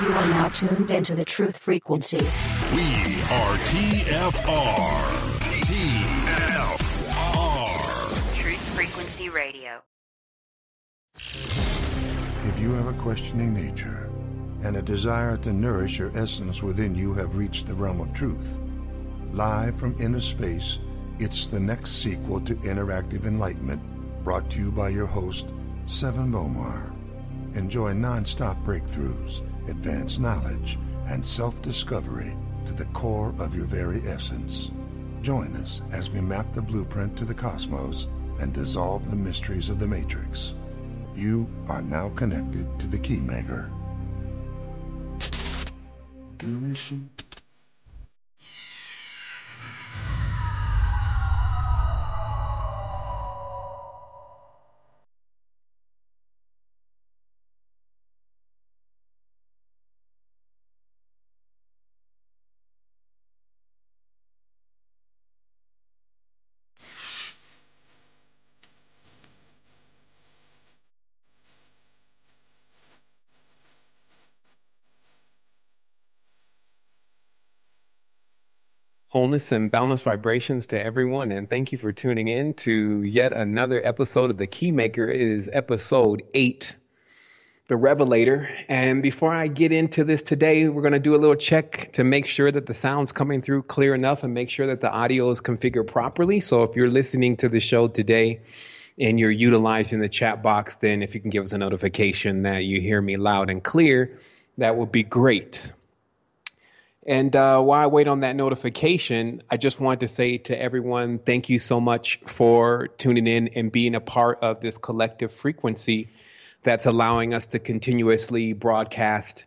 You are now tuned into the truth frequency. We are TFR. TFR. Truth Frequency Radio. If you have a questioning nature and a desire to nourish your essence within you have reached the realm of truth, live from inner space, it's the next sequel to Interactive Enlightenment, brought to you by your host, Seven Bomar. Enjoy non-stop breakthroughs, advanced knowledge, and self-discovery to the core of your very essence. Join us as we map the blueprint to the cosmos and dissolve the mysteries of the Matrix. You are now connected to the Keymaker. Wholeness and boundless vibrations to everyone, and thank you for tuning in to yet another episode of the Keymaker. It is episode 8, the Revelator. And before I get into this today, we're going to do a little check to make sure that the sound's coming through clear enough and make sure that the audio is configured properly. So if you're listening to the show today and you're utilizing the chat box, then if you can give us a notification that you hear me loud and clear, that would be great. And while I wait on that notification, I just want to say to everyone, thank you so much for tuning in and being a part of this collective frequency that's allowing us to continuously broadcast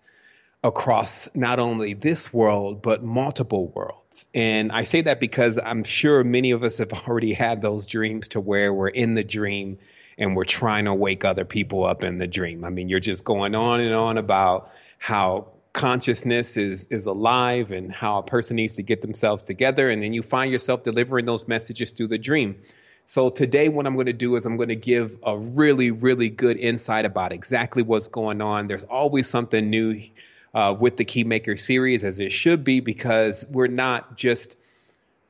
across not only this world, but multiple worlds. And I say that because I'm sure many of us have already had those dreams to where we're in the dream and we're trying to wake other people up in the dream. I mean, you're just going on and on about how consciousness is alive and how a person needs to get themselves together. And then you find yourself delivering those messages through the dream. So today, what I'm going to do is I'm going to give a really, really good insight about exactly what's going on. There's always something new with the Keymaker series, as it should be, because we're not just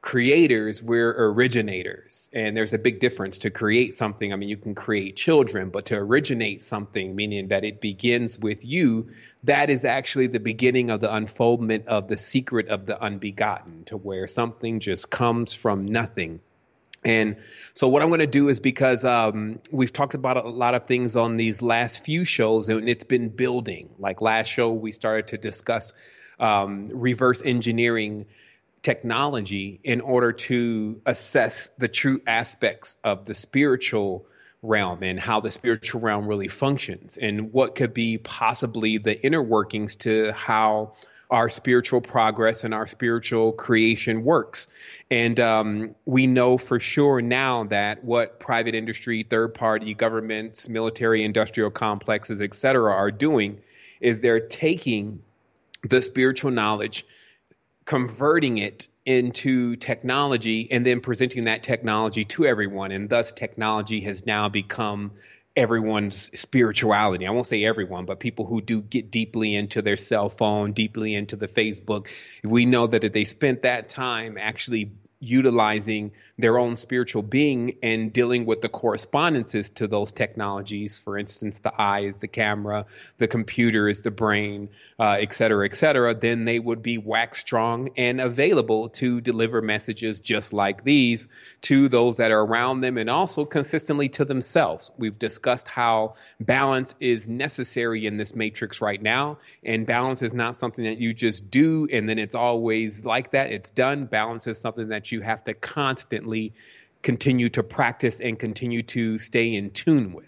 creators, we're originators. And there's a big difference to create something. I mean, you can create children, but to originate something, meaning that it begins with you, that is actually the beginning of the unfoldment of the secret of the unbegotten, to where something just comes from nothing. And so what I'm going to do is, because we've talked about a lot of things on these last few shows, and it's been building. Like last show, we started to discuss reverse engineering technology in order to assess the true aspects of the spiritual realm and how the spiritual realm really functions and what could be possibly the inner workings to how our spiritual progress and our spiritual creation works. And we know for sure now that what private industry, third party, governments, military, industrial complexes, et cetera, are doing is they're taking the spiritual knowledge, converting it into technology, and then presenting that technology to everyone. And thus technology has now become everyone's spirituality. I won't say everyone, but people who do get deeply into their cell phone, deeply into the Facebook. We know that if they spent that time actually utilizing their own spiritual being and dealing with the correspondences to those technologies, for instance, the eyes, the camera, the computers, the brain, et cetera, then they would be wax strong and available to deliver messages just like these to those that are around them and also consistently to themselves. We've discussed how balance is necessary in this matrix right now, and balance is not something that you just do and then it's always like that. It's done. Balance is something that you have to constantly continue to practice and continue to stay in tune with.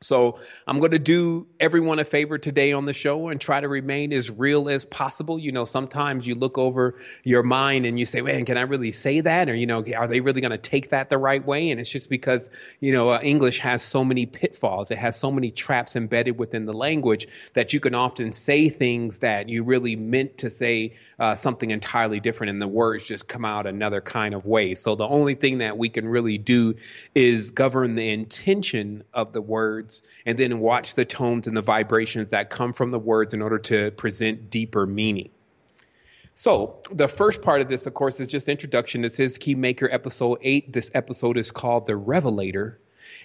So I'm going to do everyone a favor today on the show and try to remain as real as possible. You know, sometimes you look over your mind and you say, man, can I really say that? Or, you know, are they really going to take that the right way? And it's just because, you know, English has so many pitfalls. It has so many traps embedded within the language that you can often say things that you really meant to say something entirely different, and the words just come out another kind of way. So the only thing that we can really do is govern the intention of the words and then watch the tones and the vibrations that come from the words in order to present deeper meaning. So the first part of this, of course, is just introduction. It says Keymaker episode 8. This episode is called The Revelator.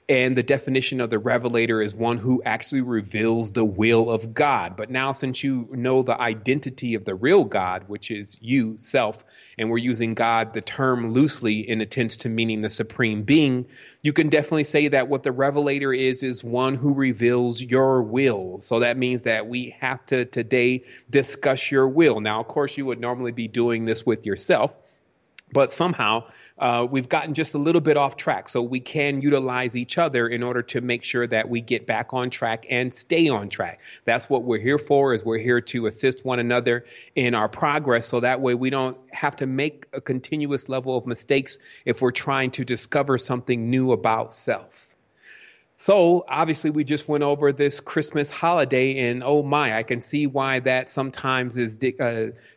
And the definition of the revelator is one who actually reveals the will of God. But now, since you know the identity of the real God, which is you, self, and we're using God, the term loosely in attempts to meaning the supreme being, you can definitely say that what the revelator is one who reveals your will. So that means that we have to today discuss your will. Now, of course, you would normally be doing this with yourself, but somehow we've gotten just a little bit off track. So we can utilize each other in order to make sure that we get back on track and stay on track. That's what we're here for, is we're here to assist one another in our progress. So that way we don't have to make a continuous level of mistakes if we're trying to discover something new about self. So obviously we just went over this Christmas holiday, and oh my, I can see why that sometimes is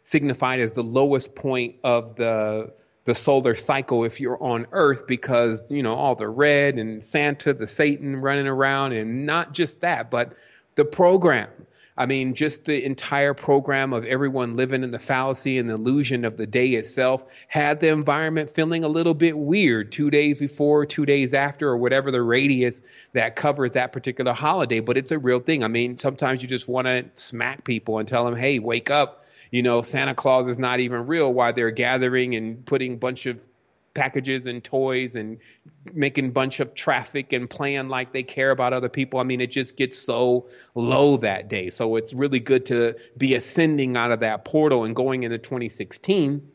signified as the lowest point of the solar cycle if you're on Earth, because, you know, all the red and Santa, the Satan running around, and not just that, but the program. I mean, just the entire program of everyone living in the fallacy and the illusion of the day itself had the environment feeling a little bit weird 2 days before, 2 days after, or whatever the radius that covers that particular holiday. But it's a real thing. I mean, sometimes you just want to smack people and tell them, hey, wake up. You know, Santa Claus is not even real, while they're gathering and putting a bunch of packages and toys and making a bunch of traffic and playing like they care about other people. I mean, it just gets so low that day. So it's really good to be ascending out of that portal and going into 2016.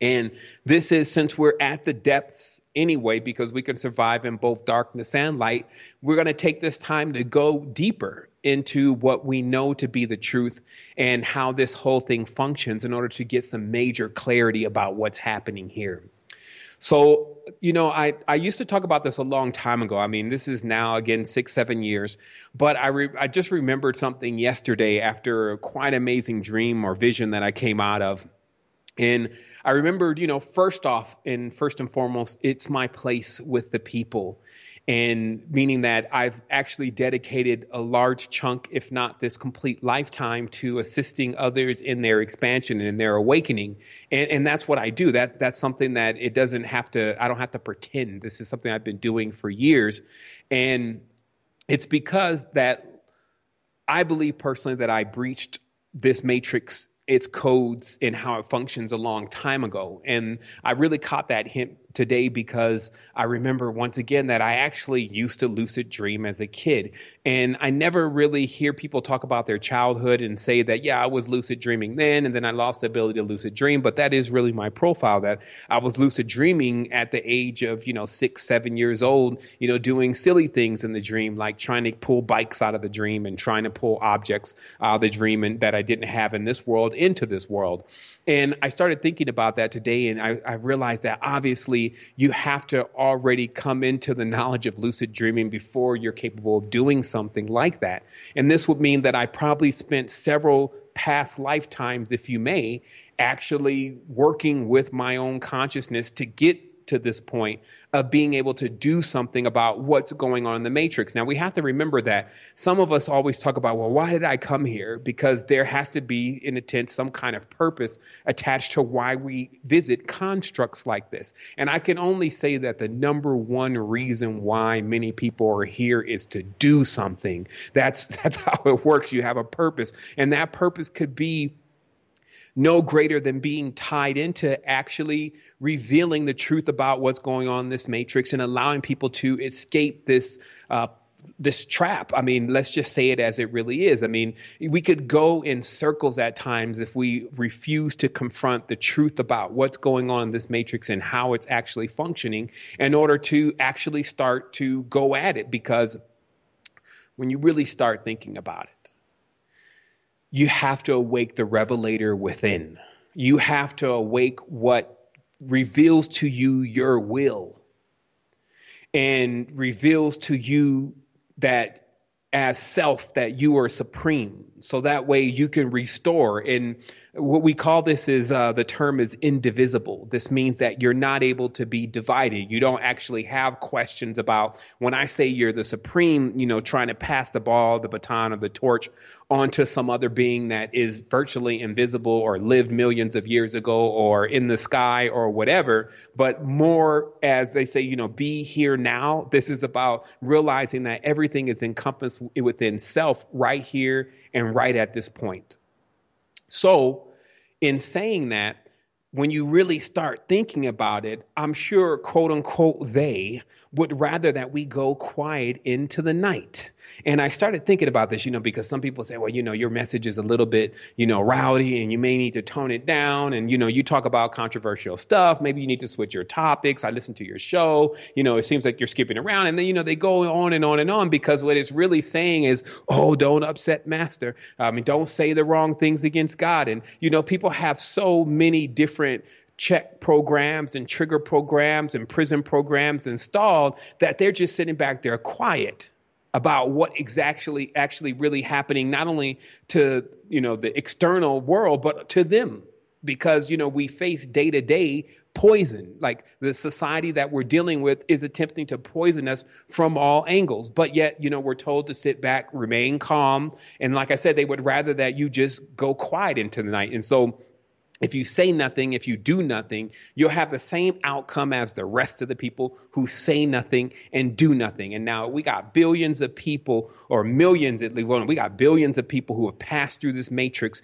And this is, since we're at the depths anyway, because we can survive in both darkness and light, we're going to take this time to go deeper into what we know to be the truth and how this whole thing functions in order to get some major clarity about what's happening here. So, you know, I used to talk about this a long time ago. I mean, this is now, again, 6-7 years. But I just remembered something yesterday after a quite amazing dream or vision that I came out of. And I remembered, you know, first and foremost, it's my place with the people. And meaning that I've actually dedicated a large chunk, if not this complete lifetime, to assisting others in their expansion and in their awakening. And that's what I do. That's something that I don't have to pretend. This is something I've been doing for years. And it's because that I believe personally that I breached this matrix, its codes, and how it functions a long time ago. And I really caught that hint today because I remember once again that I actually used to lucid dream as a kid. And I never really hear people talk about their childhood and say that, yeah, I was lucid dreaming then, and then I lost the ability to lucid dream. But that is really my profile, that I was lucid dreaming at the age of, 6-7 years old, doing silly things in the dream, like trying to pull bikes out of the dream and trying to pull objects out of the dream and that I didn't have in this world into this world. And I started thinking about that today, and I realized that obviously you have to already come into the knowledge of lucid dreaming before you're capable of doing something like that. And this would mean that I probably spent several past lifetimes, if you may, actually working with my own consciousness to get to this point of being able to do something about what's going on in the matrix. Now, we have to remember that some of us always talk about, well, why did I come here? Because there has to be, in a sense, some kind of purpose attached to why we visit constructs like this. And I can only say that the number one reason why many people are here is to do something. That's how it works. You have a purpose, and that purpose could be no greater than being tied into actually revealing the truth about what's going on in this matrix and allowing people to escape this trap. I mean, let's just say it as it really is. I mean, we could go in circles at times if we refuse to confront the truth about what's going on in this matrix and how it's actually functioning in order to actually start to go at it. Because when you really start thinking about it, you have to awake the revelator within. You have to awake what reveals to you your will and reveals to you that as self, that you are supreme. So that way you can restore. And what we call this is the term is indivisible. This means that you're not able to be divided. You don't actually have questions about, when I say you're the supreme, trying to pass the ball, the baton, or the torch onto some other being that is virtually invisible or lived millions of years ago or in the sky or whatever, but more, as they say, be here now. This is about realizing that everything is encompassed within self right here and right at this point. So in saying that, when you really start thinking about it, I'm sure, quote unquote, they would rather that we go quiet into the night. And I started thinking about this, because some people say, well, your message is a little bit, rowdy and you may need to tone it down. And, you talk about controversial stuff. Maybe you need to switch your topics. I listen to your show. It seems like you're skipping around. And then, they go on and on and on, because what it's really saying is, oh, don't upset master. Don't say the wrong things against God. And, people have so many different check programs and trigger programs and prison programs installed that they're just sitting back there quiet about what actually really happening, not only to, the external world, but to them. Because, we face day to day poison. Like the society that we're dealing with is attempting to poison us from all angles. But yet, we're told to sit back, remain calm. And like I said, they would rather that you just go quiet into the night. And so if you say nothing, if you do nothing, you'll have the same outcome as the rest of the people who say nothing and do nothing. And now we got billions of people, or millions at least. We got billions of people who have passed through this matrix,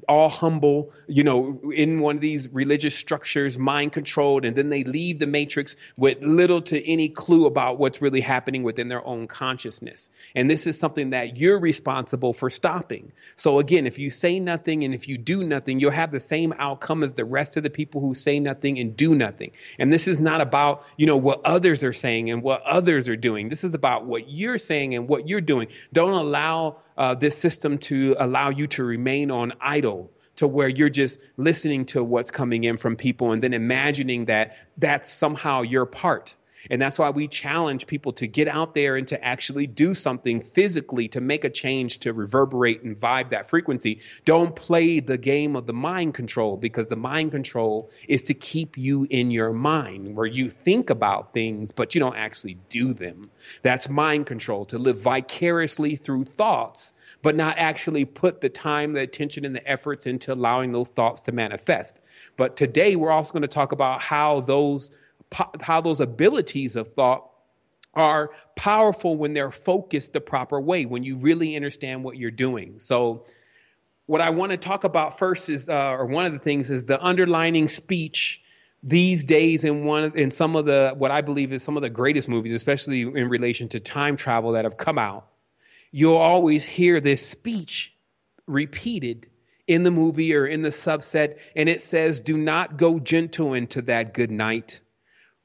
all humble, in one of these religious structures, mind controlled, and then they leave the matrix with little to any clue about what's really happening within their own consciousness. And this is something that you're responsible for stopping. So again, if you say nothing and if you do nothing, you'll have the same outcome as the rest of the people who say nothing and do nothing. And this is not about, what others are saying and what others are doing. This is about what you're saying and what you're doing. Don't allow this system to allow you to remain on idle, to where you're just listening to what's coming in from people and then imagining that that's somehow your part. And that's why we challenge people to get out there and to actually do something physically to make a change, to reverberate and vibe that frequency. Don't play the game of the mind control, because the mind control is to keep you in your mind where you think about things, but you don't actually do them. That's mind control, to live vicariously through thoughts, but not actually put the time, the attention, and the efforts into allowing those thoughts to manifest. But today we're also going to talk about how those abilities of thought are powerful when they're focused the proper way, when you really understand what you're doing. So what I want to talk about first is, or one of the things is the underlining speech these days in some of the, what I believe is some of the greatest movies, especially in relation to time travel that have come out. You'll always hear this speech repeated in the movie or in the subset, and it says, do not go gentle into that good night.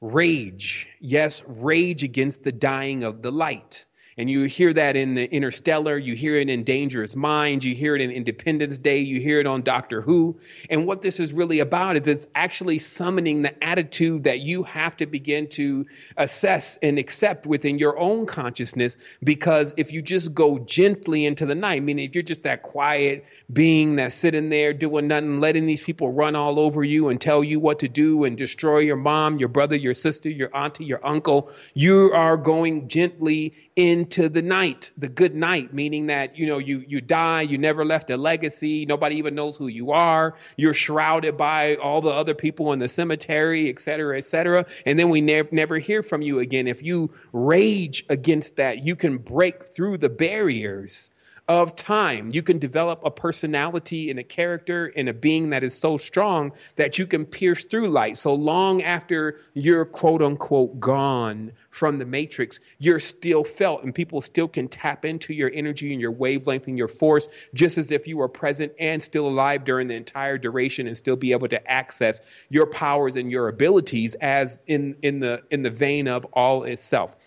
Rage, yes, rage against the dying of the light. And you hear that in the Interstellar, you hear it in Dangerous Minds, you hear it in Independence Day, you hear it on Doctor Who. And what this is really about is it's actually summoning the attitude that you have to begin to assess and accept within your own consciousness. Because if you just go gently into the night, meaning if you're just that quiet being that's sitting there doing nothing, letting these people run all over you and tell you what to do and destroy your mom, your brother, your sister, your auntie, your uncle, you are going gently into the night, the good night, meaning that, you die, you never left a legacy, nobody even knows who you are, you're shrouded by all the other people in the cemetery, et cetera, and then we never hear from you again. If you rage against that, you can break through the barriers of time. You can develop a personality and a character and a being that is so strong that you can pierce through light. So long after you're quote unquote gone from the matrix, you're still felt, and people still can tap into your energy and your wavelength and your force, just as if you were present and still alive during the entire duration, and still be able to access your powers and your abilities as in the vein of all itself.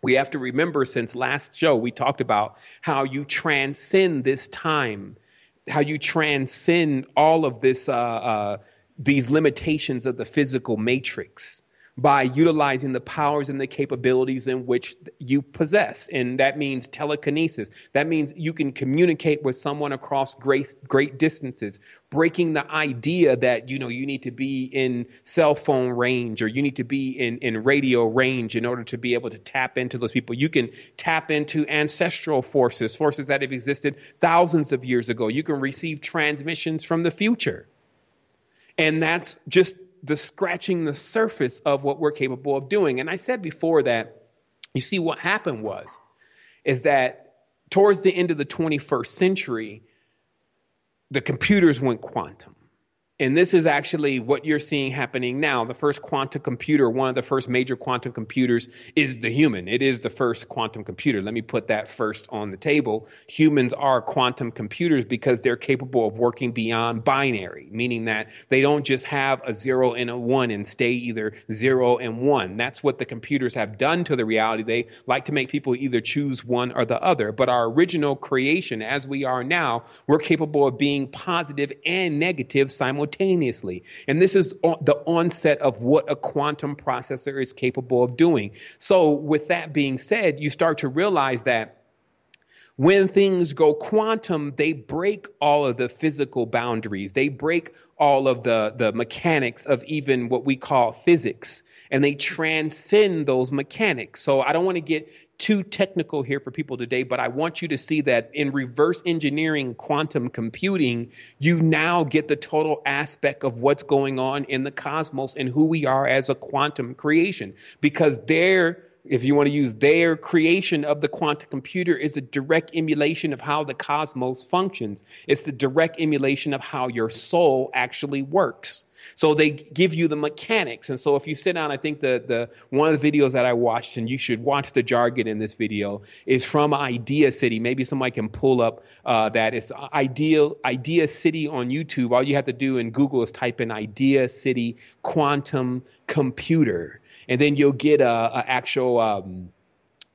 We have to remember, since last show, we talked about how you transcend this time, how you transcend all of this, these limitations of the physical matrix by utilizing the powers and the capabilities in which you possess. And that means telekinesis. That means you can communicate with someone across great distances, breaking the idea that, you need to be in cell phone range or you need to be in radio range in order to be able to tap into those people. You can tap into ancestral forces that have existed thousands of years ago. You can receive transmissions from the future. And that's just the scratching the surface of what we're capable of doing. And I said before that, you see, what happened is that towards the end of the 21st century, the computers went quantum. And this is actually what you're seeing happening now. The first quantum computer, one of the first major quantum computers, is the human. It is the first quantum computer. Let me put that first on the table. Humans are quantum computers because they're capable of working beyond binary, meaning that they don't just have a 0 and a 1 and stay either 0 and 1. That's what the computers have done to the reality. They like to make people either choose one or the other. But our original creation, as we are now, we're capable of being positive and negative simultaneously. And this is the onset of what a quantum processor is capable of doing. So with that being said, you start to realize that when things go quantum, they break all of the physical boundaries. They break all of the mechanics of even what we call physics, and they transcend those mechanics. So I don't want to get too technical here for people today, but I want you to see that in reverse engineering quantum computing, you now get the total aspect of what's going on in the cosmos and who we are as a quantum creation. Because if you want to use their creation of the quantum computer, is a direct emulation of how the cosmos functions. It's the direct emulation of how your soul actually works. So they give you the mechanics. And so if you sit down, I think the one of the videos that I watched, and you should watch the jargon in this video, is from Idea City. Maybe somebody can pull up that. It's Idea City on YouTube. All you have to do in Google is type in Idea City quantum computer. And then you'll get a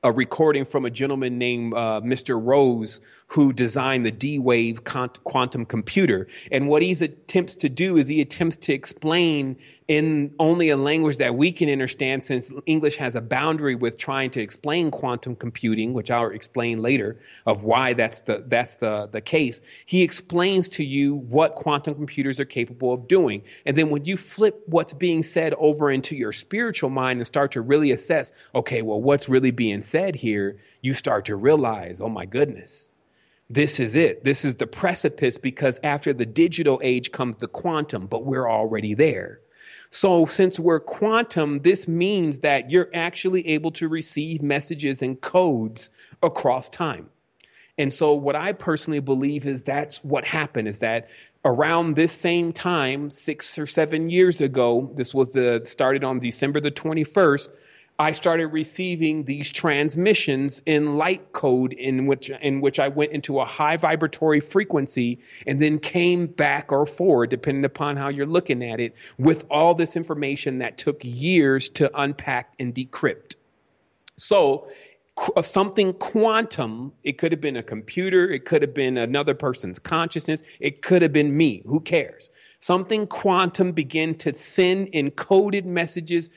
recording from a gentleman named Mr. Rose, who designed the D-Wave quantum computer. And what he attempts to do is he attempts to explain in only a language that we can understand, since English has a boundary with trying to explain quantum computing, which I'll explain later of why that's the case. He explains to you what quantum computers are capable of doing. And then when you flip what's being said over into your spiritual mind and start to really assess, okay, well, what's really being said here, you start to realize, oh my goodness, this is it. This is the precipice, because after the digital age comes the quantum, but we're already there. So since we're quantum, this means that you're actually able to receive messages and codes across time. And so what I personally believe is that's what happened, is that around this same time, 6 or 7 years ago, this was started on December the 21st, I started receiving these transmissions in light code in which I went into a high vibratory frequency and then came back or forward, depending upon how you're looking at it, with all this information that took years to unpack and decrypt. So something quantum, it could have been a computer, it could have been another person's consciousness, it could have been me, who cares? Something quantum began to send encoded messages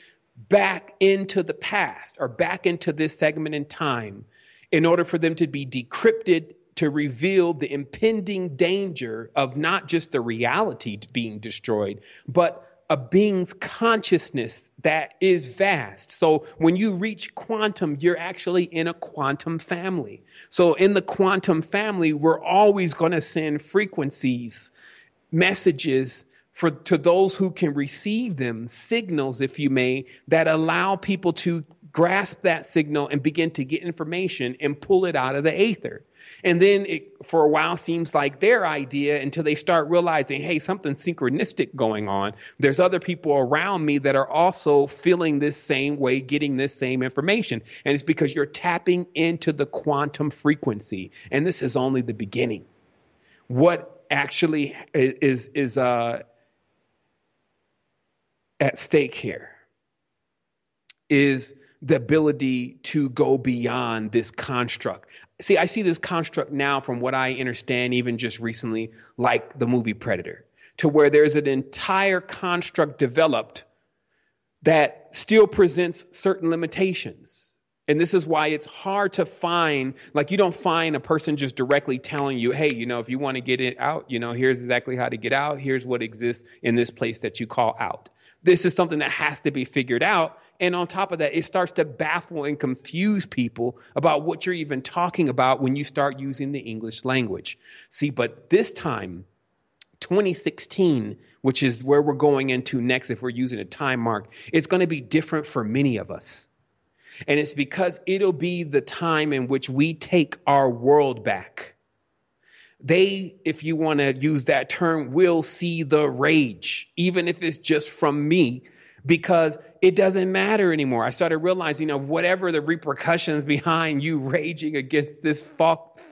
back into the past or back into this segment in time in order for them to be decrypted, to reveal the impending danger of not just the reality being destroyed, but a being's consciousness that is vast. So when you reach quantum, you're actually in a quantum family. So in the quantum family, we're always going to send frequencies, messages, to those who can receive them, signals, if you may, that allow people to grasp that signal and begin to get information and pull it out of the aether. And then it, for a while, seems like their idea until they start realizing, hey, something's synchronistic going on. There's other people around me that are also feeling this same way, getting this same information. And it's because you're tapping into the quantum frequency. And this is only the beginning. What actually is at stake here is the ability to go beyond this construct. See, I see this construct now from what I understand, even just recently, like the movie Predator, to where there's an entire construct developed that still presents certain limitations. And this is why it's hard to find, like you don't find a person just directly telling you, hey, if you want to get it out, here's exactly how to get out. Here's what exists in this place that you call out. This is something that has to be figured out. And on top of that, it starts to baffle and confuse people about what you're even talking about when you start using the English language. See, but this time, 2016, which is where we're going into next, if we're using a time mark, it's going to be different for many of us. And it's because it'll be the time in which we take our world back. They, if you want to use that term, will see the rage, even if it's just from me, because it doesn't matter anymore. I started realizing, whatever the repercussions behind you raging against this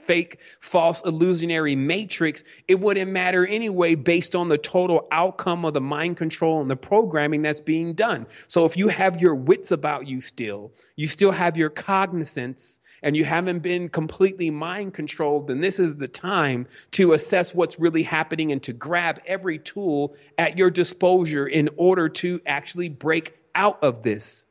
fake, false, illusionary matrix, it wouldn't matter anyway based on the total outcome of the mind control and the programming that's being done. So if you have your wits about you still have your cognizance, and you haven't been completely mind controlled, then this is the time to assess what's really happening and to grab every tool at your disposal in order to actually break out of this.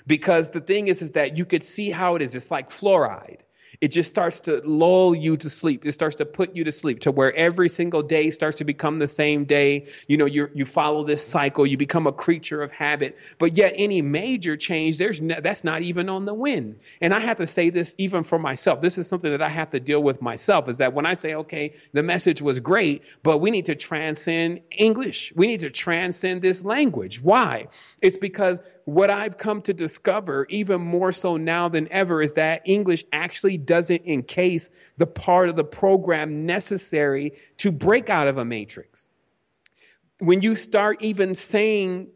Because the thing is that you could see how it is. It's like fluoride. It just starts to lull you to sleep. It starts to put you to sleep to where every single day starts to become the same day. You follow this cycle. You become a creature of habit. But yet any major change, that's not even on the win. And I have to say this even for myself. This is something that I have to deal with myself, is that when I say, okay, the message was great, but we need to transcend English. We need to transcend this language. Why? It's because what I've come to discover, even more so now than ever, is that English actually doesn't encase the part of the program necessary to break out of a matrix. When you start even saying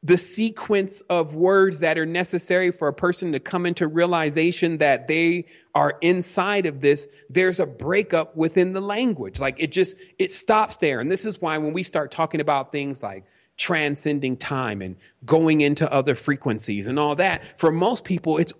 the sequence of words that are necessary for a person to come into realization that they are inside of this, there's a breakup within the language. Like it stops there. And this is why when we start talking about things like transcending time and going into other frequencies and all that, for most people, it's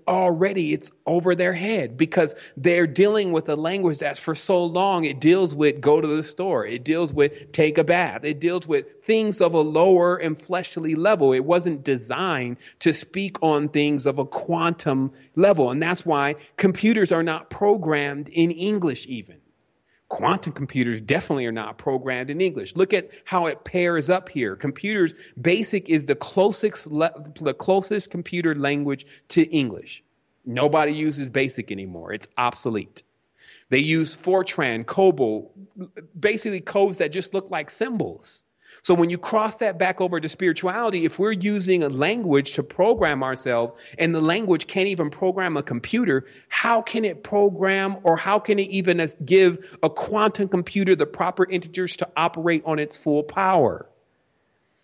over their head, because they're dealing with a language that for so long, it deals with go to the store. It deals with take a bath. It deals with things of a lower and fleshly level. It wasn't designed to speak on things of a quantum level. And that's why computers are not programmed in English even. Quantum computers definitely are not programmed in English. Look at how it pairs up here. Computers, BASIC is the closest computer language to English. Nobody uses BASIC anymore. It's obsolete. They use Fortran, COBOL, basically codes that just look like symbols. So when you cross that back over to spirituality, if we're using a language to program ourselves and the language can't even program a computer, how can it program, or how can it even give a quantum computer the proper integers to operate on its full power?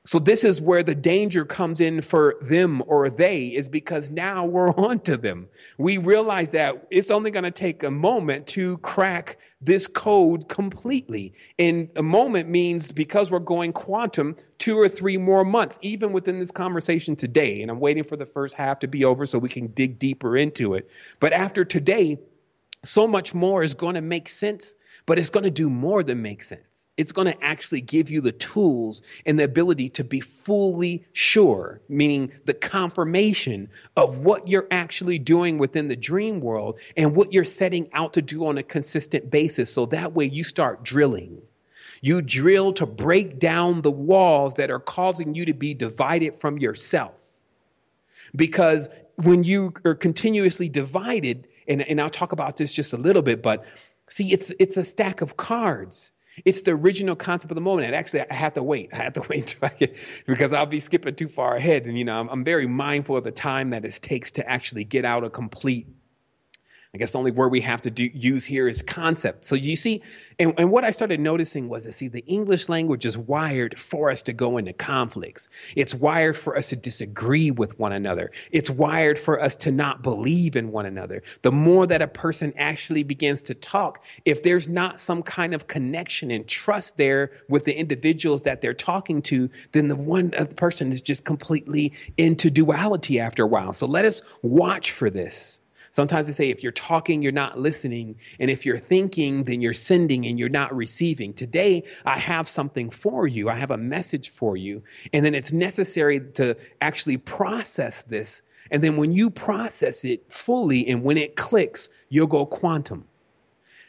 So this is where the danger comes in for them or they, is because now we're on to them. We realize that it's only going to take a moment to crack this code completely. And a moment means, because we're going quantum, 2 or 3 more months, even within this conversation today. And I'm waiting for the first half to be over so we can dig deeper into it. But after today, so much more is going to make sense, but it's going to do more than make sense. It's going to actually give you the tools and the ability to be fully sure, meaning the confirmation of what you're actually doing within the dream world and what you're setting out to do on a consistent basis. So that way you start drilling. You drill to break down the walls that are causing you to be divided from yourself. Because when you are continuously divided, and I'll talk about this just a little bit, but see, it's a stack of cards. It's the original concept of the moment. And actually, I have to wait until I get, because I'll be skipping too far ahead. And, I'm very mindful of the time that it takes to actually get out a complete, I guess the only word we have to use here is concept. So you see, and what I started noticing was that, the English language is wired for us to go into conflicts. It's wired for us to disagree with one another. It's wired for us to not believe in one another. The more that a person actually begins to talk, if there's not some kind of connection and trust there with the individuals that they're talking to, then the person is just completely into duality after a while. So let us watch for this. Sometimes they say if you're talking, you're not listening. And if you're thinking, then you're sending and you're not receiving. Today, I have something for you. I have a message for you. And then it's necessary to actually process this. And then when you process it fully and when it clicks, you'll go quantum.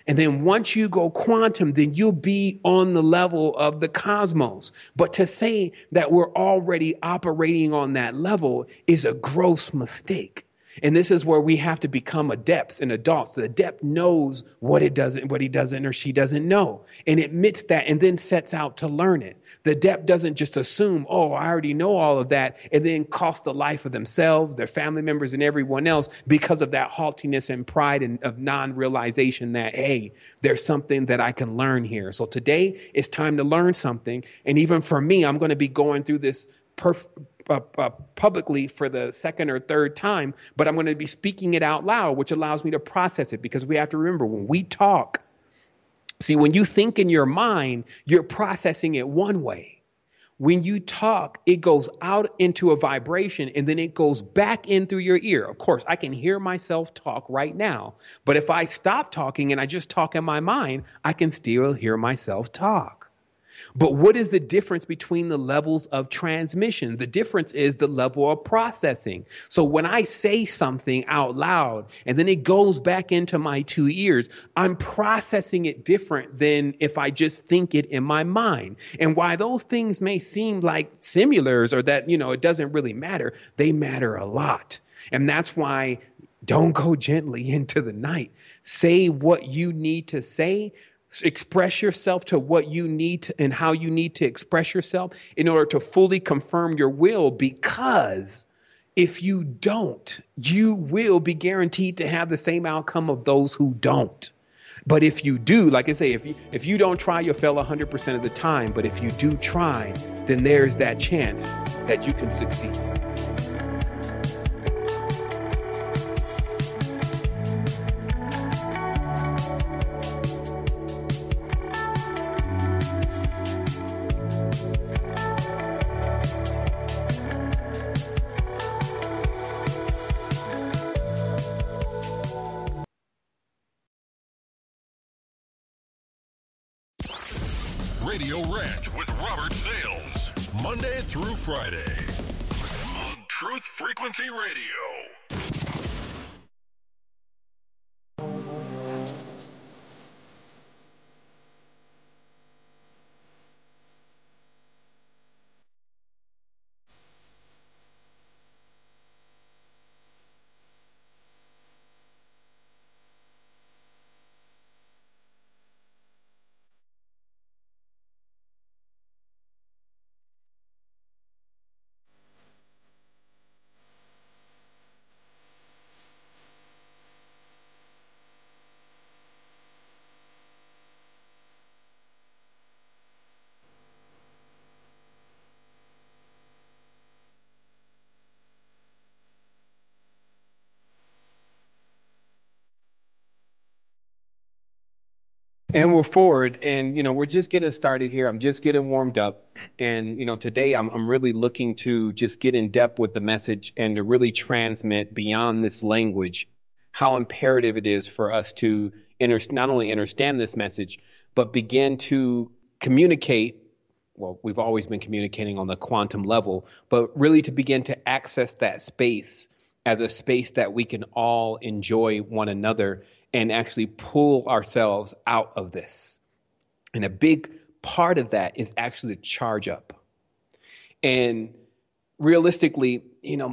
And then once you go quantum, then you'll be on the level of the cosmos. But to say that we're already operating on that level is a gross mistake. And this is where we have to become adepts and adults. The adept knows what he doesn't or she doesn't know, and admits that and then sets out to learn it. The adept doesn't just assume, oh, I already know all of that, and then cost the life of themselves, their family members, and everyone else because of that haughtiness and pride and of non-realization that, hey, there's something that I can learn here. So today it's time to learn something. And even for me, I'm going to be going through this publicly for the second or third time, but I'm going to be speaking it out loud, which allows me to process it, because we have to remember when we talk, see, when you think in your mind, you're processing it one way. When you talk, it goes out into a vibration and then it goes back in through your ear. Of course, I can hear myself talk right now, but if I stop talking and I just talk in my mind, I can still hear myself talk. But what is the difference between the levels of transmission? The difference is the level of processing. So when I say something out loud and then it goes back into my two ears, I'm processing it different than if I just think it in my mind. And why those things may seem like similars or that, it doesn't really matter, they matter a lot. And that's why don't go gently into the night. Say what you need to say. Express yourself to what you need to, and how you need to express yourself in order to fully confirm your will, because if you don't, you will be guaranteed to have the same outcome of those who don't. But if you do, like I say, if you don't try, you'll fail 100% of the time. But if you do try, then there's that chance that you can succeed. Radio Ranch with Robert Sales, Monday through Friday on Truth Frequency Radio. And we're forward, and we're just getting started here. I'm just getting warmed up, and today I'm really looking to just get in depth with the message and to really transmit beyond this language how imperative it is for us to not only understand this message, but begin to communicate. Well, we've always been communicating on the quantum level, but really to begin to access that space as a space that we can all enjoy one another and actually pull ourselves out of this. And a big part of that is actually to charge up. And realistically,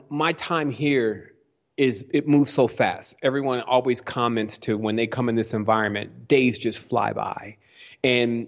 my time here it moves so fast. Everyone always comments to when they come in this environment, days just fly by. And,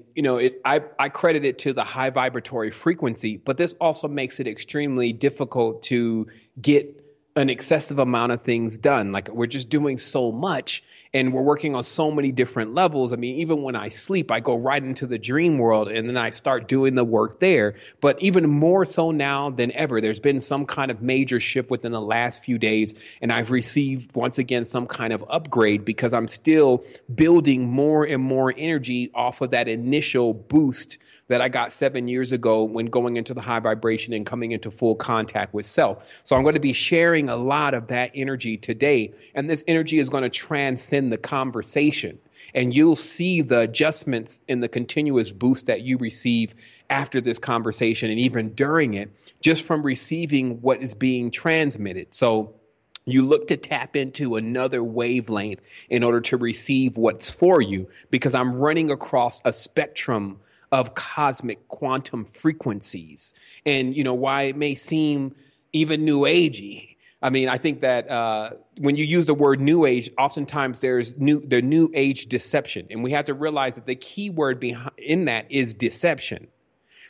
I credit it to the high vibratory frequency, but this also makes it extremely difficult to get an excessive amount of things done. Like we're just doing so much. And we're working on so many different levels. I mean, even when I sleep, I go right into the dream world and then I start doing the work there. But even more so now than ever, there's been some kind of major shift within the last few days. And I've received, once again, some kind of upgrade because I'm still building more and more energy off of that initial boost that I got 7 years ago when going into the high vibration and coming into full contact with self. So I'm going to be sharing a lot of that energy today. And this energy is going to transcend the conversation. And you'll see the adjustments in the continuous boost that you receive after this conversation and even during it, just from receiving what is being transmitted. So you look to tap into another wavelength in order to receive what's for you, because I'm running across a spectrum of cosmic quantum frequencies. And, you know, why it may seem even new agey. I mean, I think that when you use the word new age, oftentimes there's the new age deception. And we have to realize that the key word in that is deception.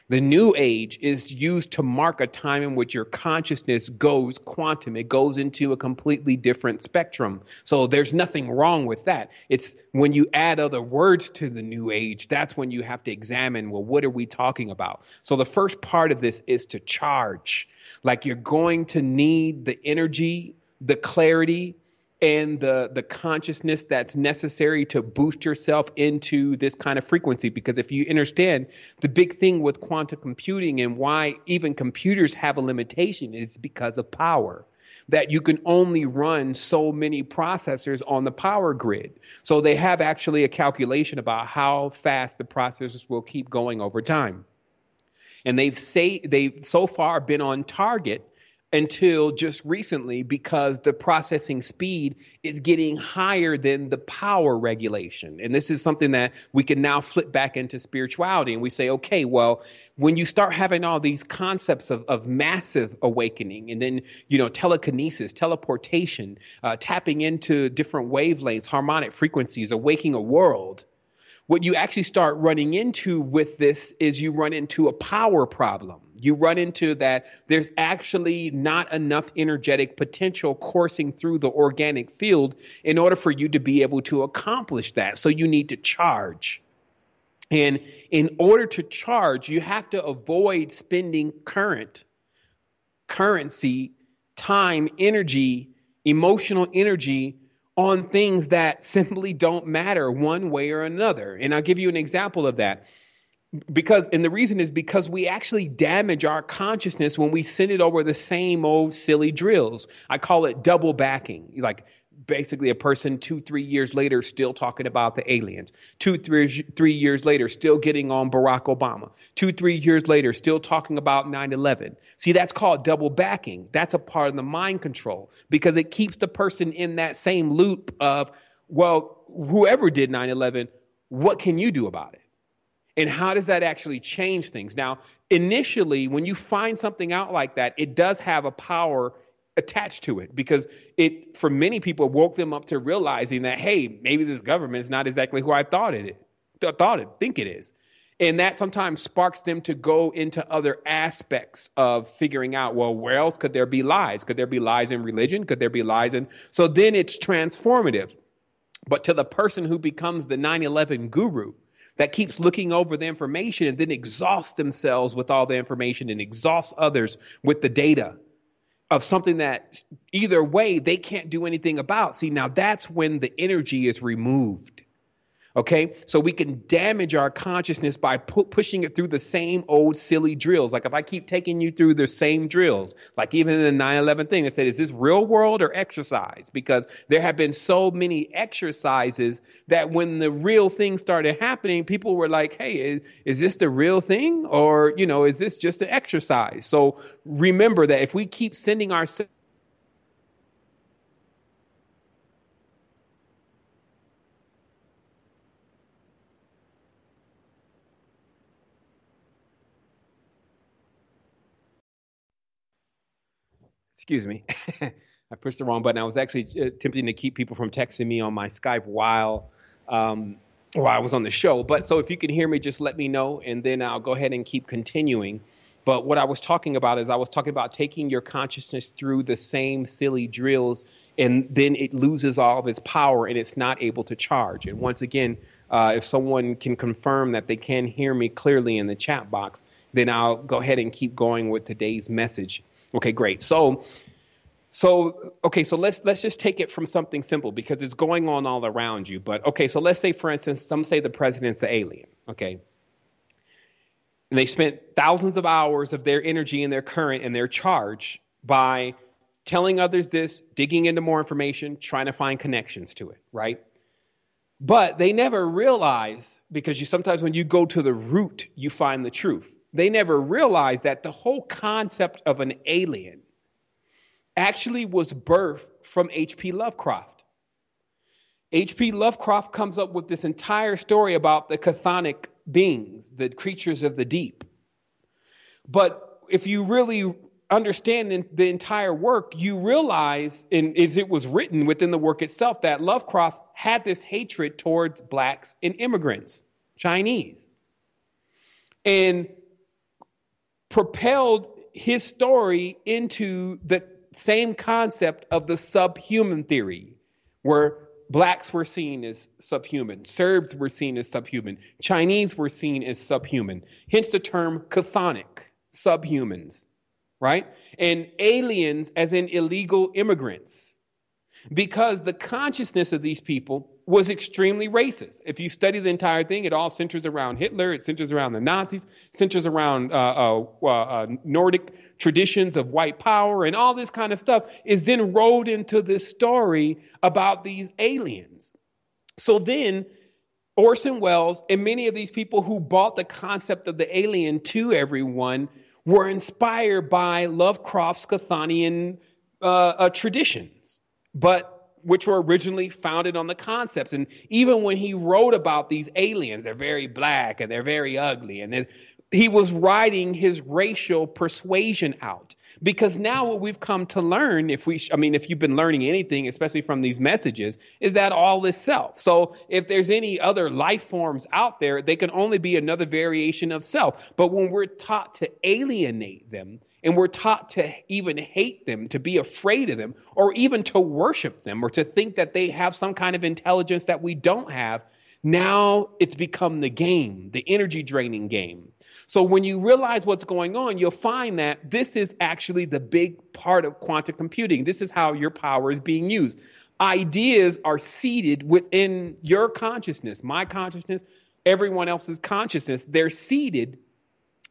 The new age is used to mark a time in which your consciousness goes quantum. It goes into a completely different spectrum. So there's nothing wrong with that. It's when you add other words to the new age, that's when you have to examine, well, what are we talking about? So the first part of this is to charge. Like you're going to need the energy, the clarity, and the consciousness that's necessary to boost yourself into this kind of frequency. Because if you understand the big thing with quantum computing and why even computers have a limitation, it's because of power. That you can only run so many processors on the power grid. So they have actually a calculation about how fast the processors will keep going over time. And they've so far been on target until just recently, because the processing speed is getting higher than the power regulation. And this is something that we can now flip back into spirituality. And we say, okay, well, when you start having all these concepts of massive awakening, and then, you know, telekinesis, teleportation, tapping into different wavelengths, harmonic frequencies, awakening a world, what you actually start running into with this is you run into a power problem. You run into that there's actually not enough energetic potential coursing through the organic field in order for you to be able to accomplish that. So you need to charge. And in order to charge, you have to avoid spending currency, time, energy, emotional energy on things that simply don't matter one way or another. And I'll give you an example of that. And the reason is because we actually damage our consciousness when we send it over the same old silly drills. I call it double backing. Like basically a person 2-3 years later still talking about the aliens. 2-3 years later still getting on Barack Obama. 2-3 years later still talking about 9/11. See, that's called double backing. That's a part of the mind control, because it keeps the person in that same loop of, well, whoever did 9/11, what can you do about it? And how does that actually change things? Now, initially, when you find something out like that, it does have a power attached to it, because it, for many people, woke them up to realizing that, hey, maybe this government is not exactly who I think it is. And that sometimes sparks them to go into other aspects of figuring out, well, where else could there be lies? Could there be lies in religion? Could there be lies in? So then it's transformative. But to the person who becomes the 9/11 guru, that keeps looking over the information and then exhausts themselves with all the information and exhausts others with the data of something that either way they can't do anything about. See, now that's when the energy is removed. Okay, so we can damage our consciousness by pushing it through the same old silly drills. Like if I keep taking you through the same drills, like even in the 9/11 thing that said, is this real world or exercise? Because there have been so many exercises that when the real thing started happening, people were like, hey, is this the real thing? Or, you know, is this just an exercise? So remember that if we keep sending ourselves, excuse me, I pushed the wrong button. I was actually attempting to keep people from texting me on my Skype while I was on the show. But so if you can hear me, just let me know, and then I'll go ahead and keep continuing. But what I was talking about is I was talking about taking your consciousness through the same silly drills And then it loses all of its power and it's not able to charge. And once again, if someone can confirm that they can hear me clearly in the chat box, then I'll go ahead and keep going with today's message. Okay, great. So let's just take it from something simple because it's going on all around you. But okay, so let's say, for instance, some say the president's an alien. Okay. And they spent thousands of hours of their energy and their current and their charge by telling others this, digging into more information, trying to find connections to it, right? But they never realize, because sometimes when you go to the root, you find the truth. They never realize that the whole concept of an alien actually was birthed from H.P. Lovecraft. H.P. Lovecraft comes up with this entire story about the chthonic beings, the creatures of the deep. But if you really understand the entire work, you realize, and as it was written within the work itself, that Lovecraft had this hatred towards blacks and immigrants, Chinese, and propelled his story into the same concept of the subhuman theory, where blacks were seen as subhuman, Serbs were seen as subhuman, Chinese were seen as subhuman, hence the term chthonic, subhumans, right? And aliens as in illegal immigrants, because the consciousness of these people was extremely racist. If you study the entire thing, it all centers around Hitler, it centers around the Nazis, centers around Nordic traditions of white power, and all this kind of stuff is then rolled into this story about these aliens. So then Orson Welles and many of these people who bought the concept of the alien to everyone were inspired by Lovecraft's Chthonian traditions, but which were originally founded on the concepts. And even when he wrote about these aliens, they're very black and they're very ugly. And he was writing his racial persuasion out. Because now what we've come to learn, if you've been learning anything, especially from these messages, is that all is self. So if there's any other life forms out there, they can only be another variation of self. But when we're taught to alienate them, and we're taught to even hate them, to be afraid of them, or even to worship them, or to think that they have some kind of intelligence that we don't have, now it's become the game, the energy draining game. So when you realize what's going on, you'll find that this is actually the big part of quantum computing. This is how your power is being used. Ideas are seated within your consciousness, my consciousness, everyone else's consciousness. They're seated,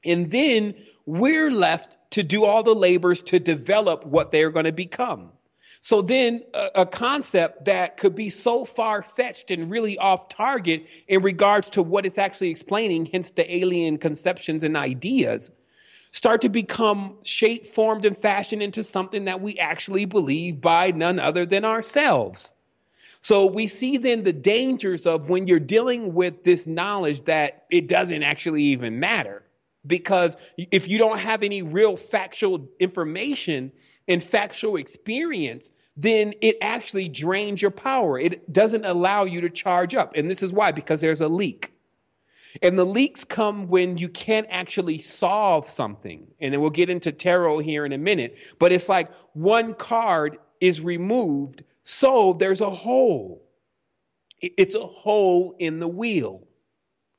and then we're left to do all the labors to develop what they're going to become. So then a concept that could be so far-fetched and really off target in regards to what it's actually explaining, hence the alien conceptions and ideas, start to become shaped, formed, and fashioned into something that we actually believe by none other than ourselves. So we see then the dangers of when you're dealing with this knowledge that it doesn't actually even matter. Because if you don't have any real factual information and factual experience, then it actually drains your power. It doesn't allow you to charge up. And this is why, because there's a leak. And the leaks come when you can't actually solve something. And then we'll get into tarot here in a minute. But it's like one card is removed, so there's a hole. It's a hole in the wheel.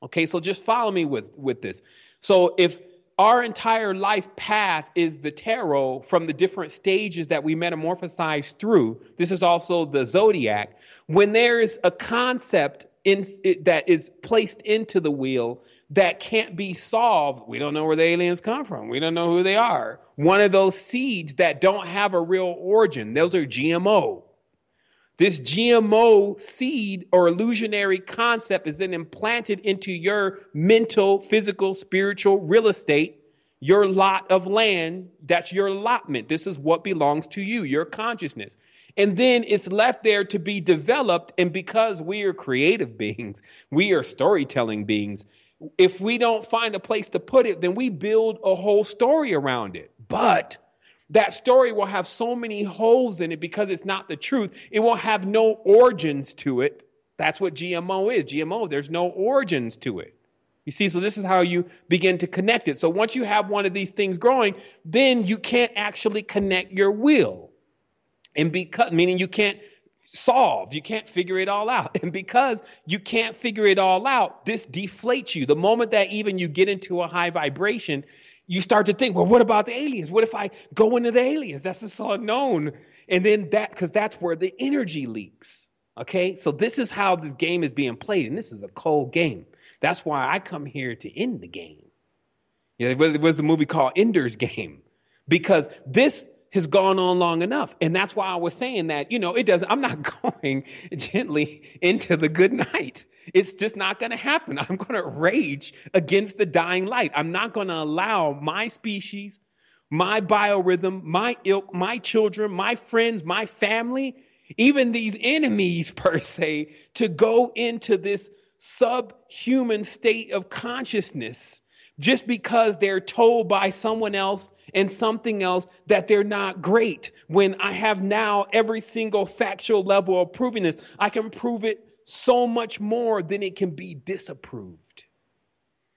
Okay, so just follow me with this. So if our entire life path is the tarot from the different stages that we metamorphosize through, this is also the zodiac. When there's a concept that is placed into the wheel that can't be solved, we don't know where the aliens come from. We don't know who they are. One of those seeds that don't have a real origin, those are GMO. This GMO seed or illusionary concept is then implanted into your mental, physical, spiritual real estate, your lot of land. That's your allotment. This is what belongs to you, your consciousness. And then it's left there to be developed. And because we are creative beings, we are storytelling beings, if we don't find a place to put it, then we build a whole story around it. But that story will have so many holes in it because it's not the truth. It will have no origins to it. That's what GMO is. GMO, there's no origins to it. You see, so this is how you begin to connect it. So once you have one of these things growing, then you can't actually connect your will. And because, meaning you can't figure it all out. And because you can't figure it all out, this deflates you. The moment that even you get into a high vibration, you start to think, well, what about the aliens? What if I go into the aliens? That's just unknown. And then because that's where the energy leaks. Okay. So this is how this game is being played. And this is a cold game. That's why I come here to end the game. There was a movie called Ender's Game, because this has gone on long enough. And that's why I was saying that, I'm not going gently into the good night. It's just not going to happen. I'm going to rage against the dying light. I'm not going to allow my species, my biorhythm, my ilk, my children, my friends, my family, even these enemies per se, to go into this subhuman state of consciousness just because they're told by someone else and something else that they're not great. When I have now every single factual level of proving this, I can prove it so much more than it can be disapproved.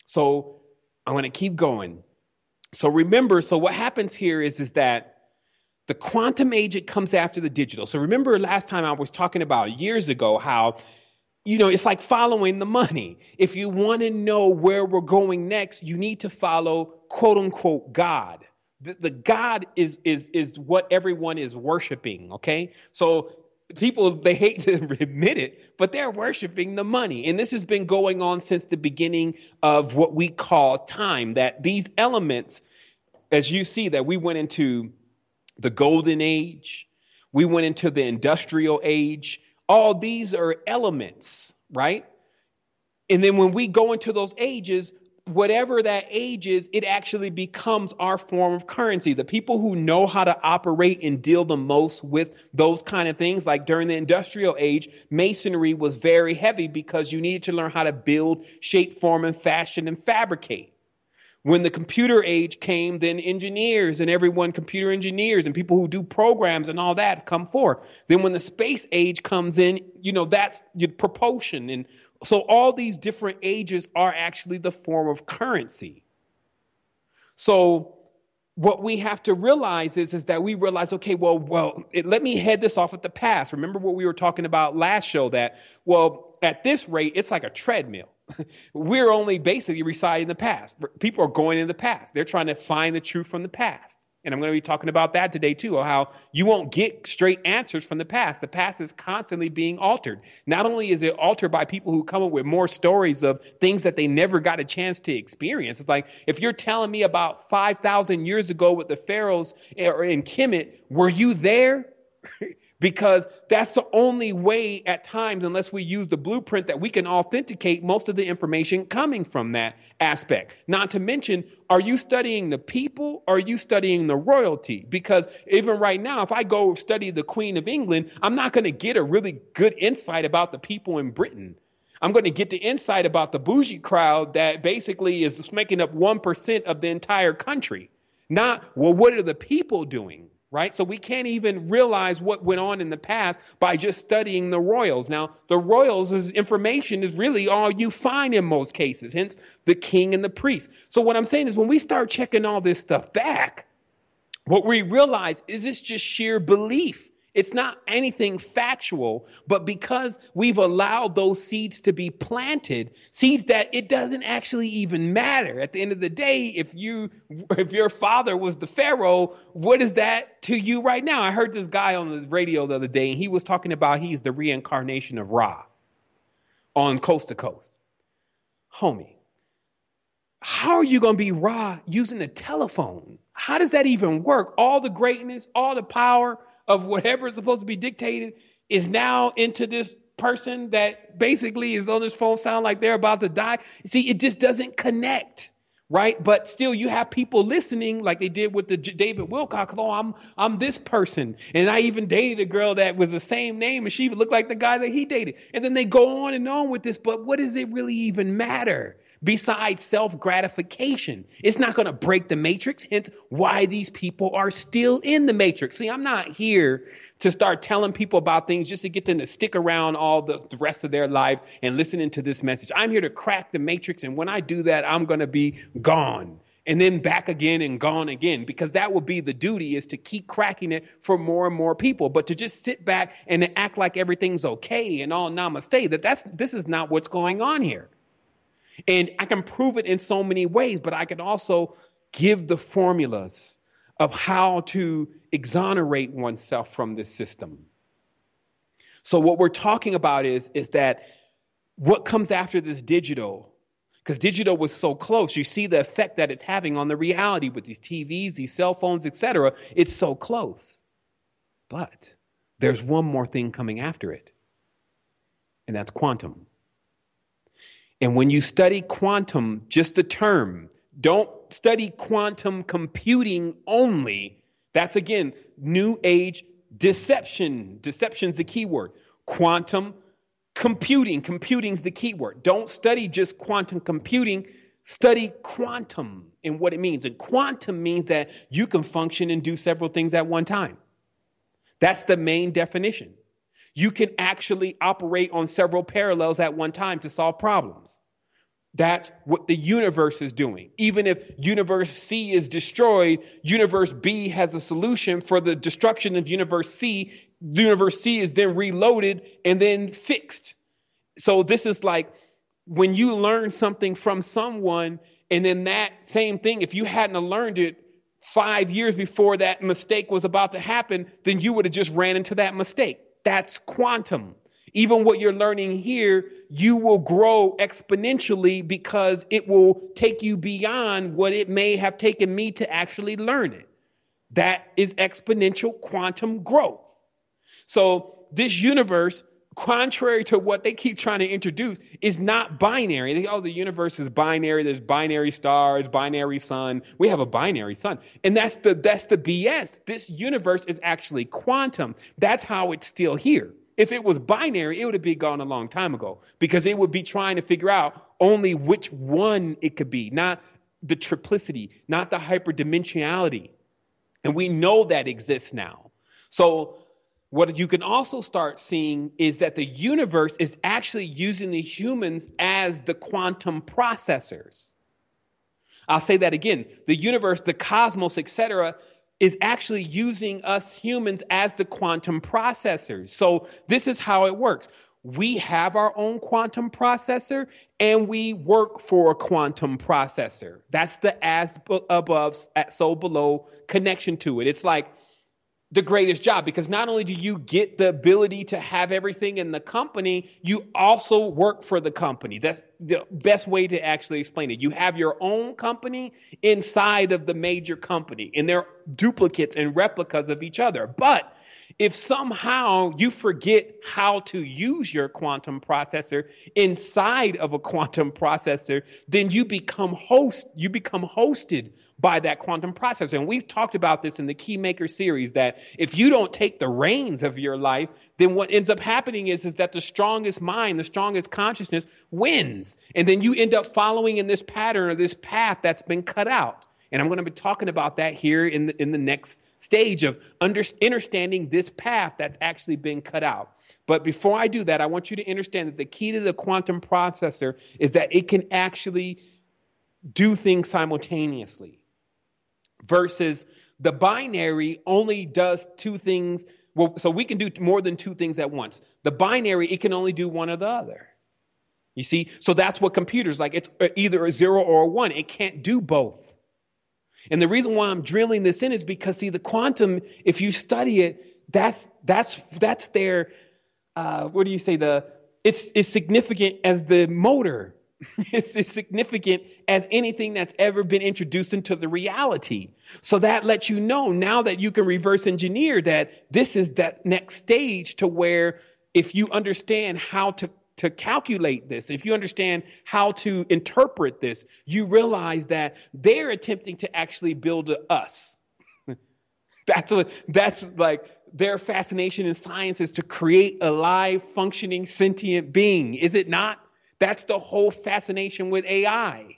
So I'm going to keep going. So remember, what happens here is that the quantum age, it comes after the digital. So remember last time I was talking about years ago how it's like following the money. If you want to know where we're going next, you need to follow, quote unquote, God. The God is what everyone is worshiping. Okay. So people, they hate to admit it, but they're worshiping the money. And this has been going on since the beginning of what we call time, that these elements, as you see, that we went into the golden age, we went into the industrial age. All these are elements, right? And then when we go into those ages, whatever that age is, it actually becomes our form of currency. The people who know how to operate and deal the most with those kind of things, like during the industrial age, masonry was very heavy because you needed to learn how to build, shape, form, and fashion and fabricate. When the computer age came, then engineers and computer engineers and people who do programs and all that's come forth. Then when the space age comes in, that's your propulsion. And so all these different ages are actually the form of currency. So what we have to realize is that we realize, okay, let me head this off at the past. Remember what we were talking about last show, that, at this rate, it's like a treadmill. We're only basically reciting the past. People are going in the past. They're trying to find the truth from the past. And I'm going to be talking about that today, too, how you won't get straight answers from the past. The past is constantly being altered. Not only is it altered by people who come up with more stories of things that they never got a chance to experience. It's like, if you're telling me about 5,000 years ago with the pharaohs or in Kemet, were you there? Because that's the only way at times, unless we use the blueprint, that we can authenticate most of the information coming from that aspect. Not to mention, are you studying the people or are you studying the royalty? Because even right now, if I go study the Queen of England, I'm not going to get a really good insight about the people in Britain. I'm going to get the insight about the bougie crowd that basically is making up 1% of the entire country. Not, what are the people doing? Right? So we can't even realize what went on in the past by just studying the royals. Now, the royals' information is really all you find in most cases, hence the king and the priest. So what I'm saying is when we start checking all this stuff back, what we realize is it's just sheer belief. It's not anything factual, but because we've allowed those seeds to be planted, seeds that it doesn't actually even matter. At the end of the day, if your father was the Pharaoh, what is that to you right now? I heard this guy on the radio the other day, and he was talking about he's the reincarnation of Ra on Coast to Coast. Homie, how are you going to be Ra using a telephone? How does that even work? All the greatness, all the power of whatever is supposed to be dictated is now into this person that basically is on this phone, sound like they're about to die. See, it just doesn't connect, right? But still, you have people listening like they did with the David Wilcox. Oh, I'm this person. And I even dated a girl that was the same name, and she looked like the guy that he dated. And then they go on and on with this, but what does it really even matter? Besides self-gratification, it's not going to break the matrix, hence why these people are still in the matrix. See, I'm not here to start telling people about things just to get them to stick around all the rest of their life and listening to this message. I'm here to crack the matrix, and when I do that, I'm going to be gone. and then back again and gone again, because that will be the duty, is to keep cracking it for more and more people. But to just sit back and act like everything's okay and all namaste, this is not what's going on here. And I can prove it in so many ways, but I can also give the formulas of how to exonerate oneself from this system. So what we're talking about is that what comes after this digital, because digital was so close, you see the effect that it's having on the reality with these TVs, these cell phones, etc. It's so close. But there's one more thing coming after it, and that's quantum. And when you study quantum, just the term, don't study quantum computing only. That's, again, new age deception. Deception's the key word. Quantum computing. Computing's the key word. Don't study just quantum computing. Study quantum and what it means. And quantum means that you can function and do several things at one time. That's the main definition. You can actually operate on several parallels at one time to solve problems. That's what the universe is doing. Even if universe C is destroyed, universe B has a solution for the destruction of universe C. Universe C is then reloaded and then fixed. So this is like when you learn something from someone, and then that same thing, if you hadn't learned it 5 years before that mistake was about to happen, then you would have just ran into that mistake. That's quantum. Even what you're learning here, you will grow exponentially because it will take you beyond what it may have taken me to actually learn it. That is exponential quantum growth. So this universe, contrary to what they keep trying to introduce, is not binary. The universe is binary. There's binary stars, binary sun. We have a binary sun. And that's the BS. This universe is actually quantum. That's how it's still here. If it was binary, it would have been gone a long time ago, because it would be trying to figure out only which one it could be, not the triplicity, not the hyperdimensionality. And we know that exists now. So what you can also start seeing is that the universe is actually using the humans as the quantum processors. I'll say that again. The universe, the cosmos, etc., is actually using us humans as the quantum processors. So this is how it works. We have our own quantum processor, and we work for a quantum processor. That's the as above, so below connection to it. It's like the greatest job, because not only do you get the ability to have everything in the company, you also work for the company. That's the best way to actually explain it. You have your own company inside of the major company, and they're duplicates and replicas of each other. But if somehow you forget how to use your quantum processor inside of a quantum processor, then you become hosted by that quantum processor. And we've talked about this in the Keymaker series, that if you don't take the reins of your life, then what ends up happening is that the strongest mind, the strongest consciousness wins. And then you end up following in this pattern or this path that's been cut out. And I'm going to be talking about that here in the next stage of understanding this path that's actually been cut out. But before I do that, I want you to understand that the key to the quantum processor is that it can actually do things simultaneously, versus the binary only does two things. Well, so we can do more than two things at once. The binary, it can only do one or the other. You see? So that's what computers like. It's either a 0 or a 1. It can't do both. And the reason why I'm drilling this in is because, see, the quantum, if you study it, that's their, what do you say? It's significant as the motor. It's significant as anything that's ever been introduced into the reality. So that lets you know now that you can reverse engineer that this is that next stage to where if you understand how to calculate this, if you understand how to interpret this, you realize that they're attempting to actually build us. That's like their fascination in science, is to create a live, functioning, sentient being. Is it not? That's the whole fascination with AI.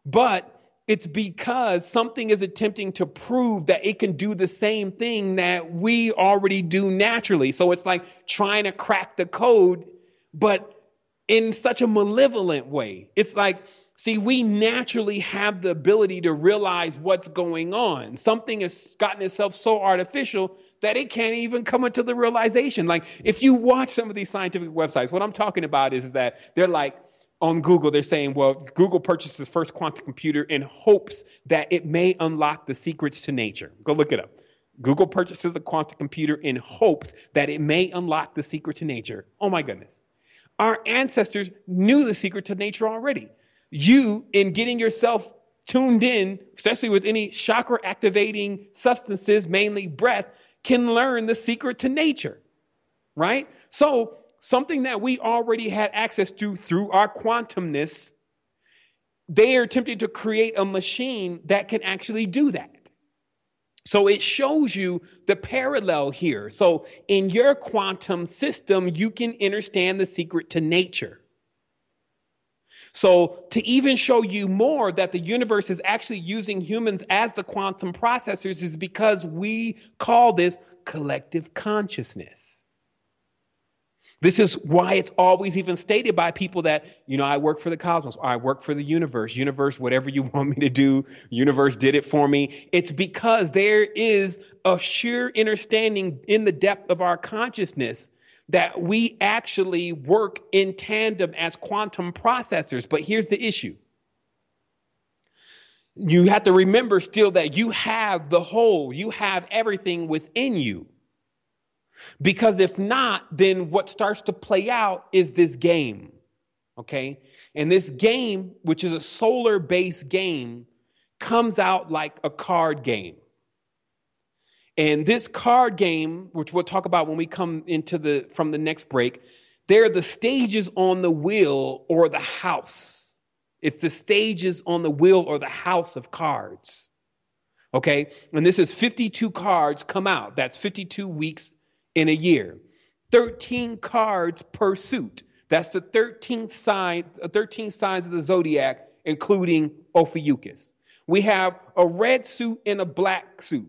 But it's because something is attempting to prove that it can do the same thing that we already do naturally. So it's like trying to crack the code, but in such a malevolent way. It's like See, we naturally have the ability to realize what's going on. Something has gotten itself so artificial that it can't even come into the realization. Like if you watch some of these scientific websites, what I'm talking about is that they're like on Google, they're saying, well, Google purchased its first quantum computer in hopes that it may unlock the secrets to nature. Go look it up. Google purchases a quantum computer in hopes that it may unlock the secret to nature. Oh my goodness. Our ancestors knew the secret to nature already. You, in getting yourself tuned in, especially with any chakra activating substances, mainly breath, can learn the secret to nature, right? So something that we already had access to through our quantumness, they are attempting to create a machine that can actually do that. So it shows you the parallel here. So in your quantum system, you can understand the secret to nature. So to even show you more that the universe is actually using humans as the quantum processors is because we call this collective consciousness. This is why it's always even stated by people that, I work for the cosmos, or I work for the universe. Universe, whatever you want me to do, universe did it for me. It's because there is a sheer understanding in the depth of our consciousness that we actually work in tandem as quantum processors. But here's the issue. You have to remember still that you have the whole, you have everything within you. Because if not, then what starts to play out is this game. Okay? And this game, which is a solar-based game, comes out like a card game. And this card game, which we'll talk about when we come from the next break, they're the stages on the wheel or the house. It's the stages on the wheel or the house of cards. Okay? And this is 52 cards come out. That's 52 weeks in a year. 13 cards per suit. That's the 13 signs of the zodiac, including Ophiuchus. We have a red suit and a black suit.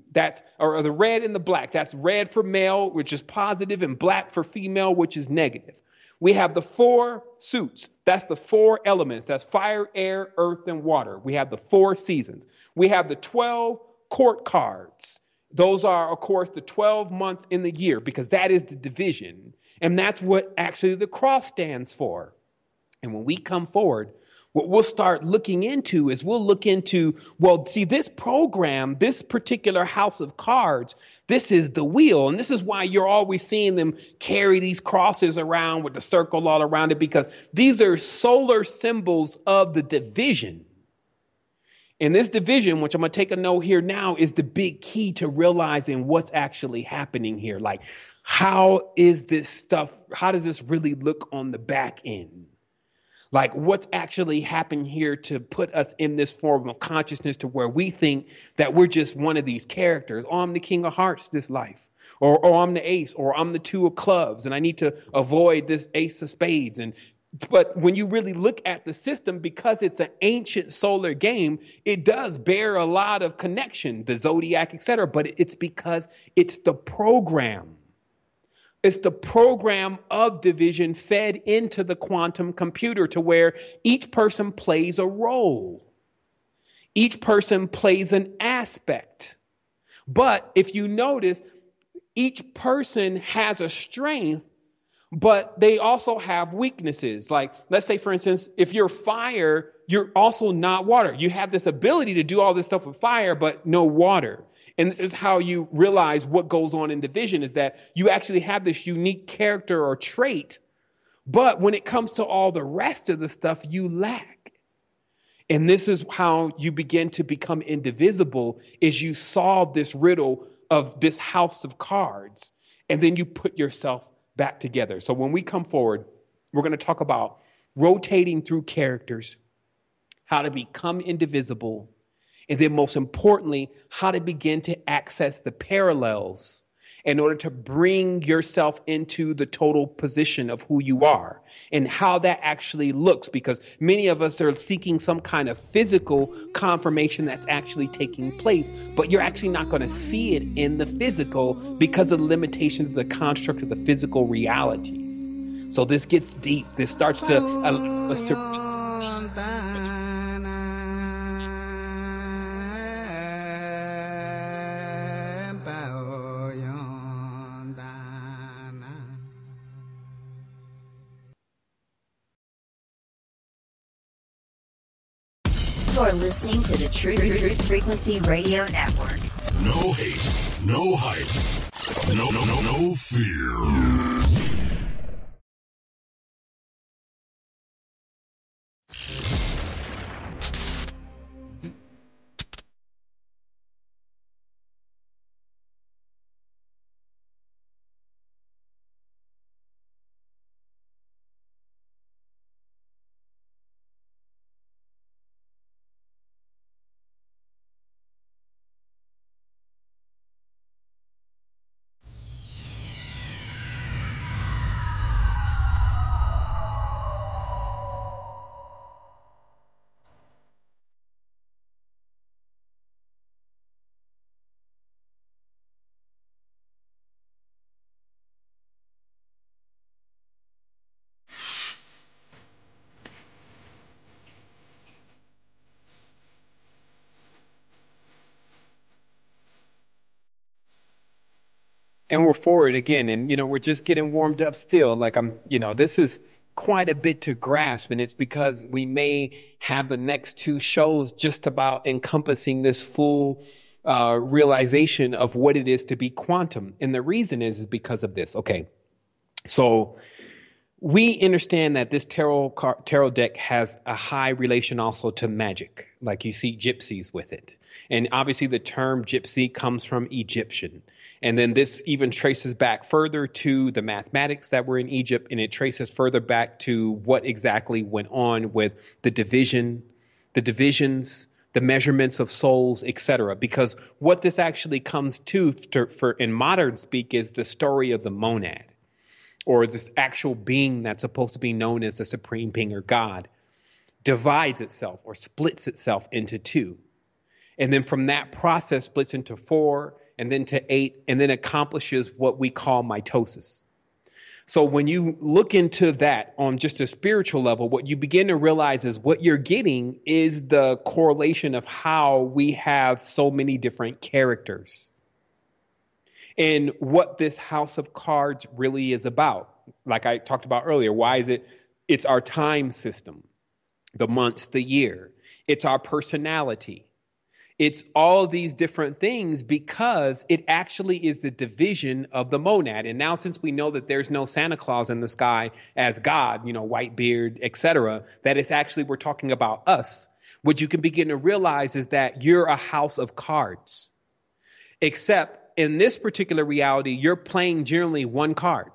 Or the red and the black. That's red for male, which is positive, and black for female, which is negative. We have the 4 suits. That's the 4 elements. That's fire, air, earth, and water. We have the 4 seasons. We have the 12 court cards. Those are, of course, the 12 months in the year, because that is the division. And that's what actually the cross stands for. And when we come forward, what we'll start looking into is this program, this particular house of cards, this is the wheel. And this is why you're always seeing them carry these crosses around with the circle all around it, because these are solar symbols of the division. And this division, which I'm going to take a note here now, is the big key to realizing what's actually happening here. Like, how does this really look on the back end? Like, what's actually happened here to put us in this form of consciousness to where we think that we're just one of these characters. Oh, I'm the king of hearts this life. Or I'm the ace. Or I'm the 2 of clubs. And I need to avoid this ace of spades. But when you really look at the system, because it's an ancient solar game, it does bear a lot of connection, the zodiac, etc. But it's because it's the program. It's the program of division fed into the quantum computer to where each person plays a role. Each person plays an aspect. But if you notice, each person has a strength, but they also have weaknesses. Like, let's say, for instance, if you're fire, you're also not water. You have this ability to do all this stuff with fire, but no water. And this is how you realize what goes on in division, is that you actually have this unique character or trait, but when it comes to all the rest of the stuff, you lack. And this is how you begin to become indivisible, is you solve this riddle of this house of cards, and then you put yourself back together. So when we come forward, we're going to talk about rotating through characters, how to become indivisible, and then most importantly, how to begin to access the parallels in order to bring yourself into the total position of who you are and how that actually looks, because many of us are seeking some kind of physical confirmation that's actually taking place, but you're actually not going to see it in the physical because of the limitations of the construct of the physical realities. So this gets deep. This starts to allow us to You're listening to the Truth Frequency Radio Network. No hate, no hype, no fear. And we're forward again, and we're just getting warmed up still. Like this is quite a bit to grasp, and it's because we may have the next two shows just about encompassing this full realization of what it is to be quantum. And the reason is because of this. Okay, so we understand that this tarot deck has a high relation also to magic, like you see gypsies with it. And obviously the term gypsy comes from Egyptian. And then this even traces back further to the mathematics that were in Egypt, and it traces further back to what exactly went on with the divisions, the measurements of souls, etc. Because what this actually comes to for in modern speak is the story of the monad, or this actual being that's supposed to be known as the supreme being or God, divides itself or splits itself into two. And then from that process splits into 4 and then to 8, and then accomplishes what we call mitosis. So when you look into that on just a spiritual level, what you begin to realize is what you're getting is the correlation of how we have so many different characters. And what this house of cards really is about. Like I talked about earlier, why is it? It's our time system, the months, the year. It's our personality. It's all these different things because it actually is the division of the monad. And now since we know that there's no Santa Claus in the sky as God, white beard, etc., that it's actually we're talking about us. What you can begin to realize is that you're a house of cards. Except in this particular reality, you're playing generally one card.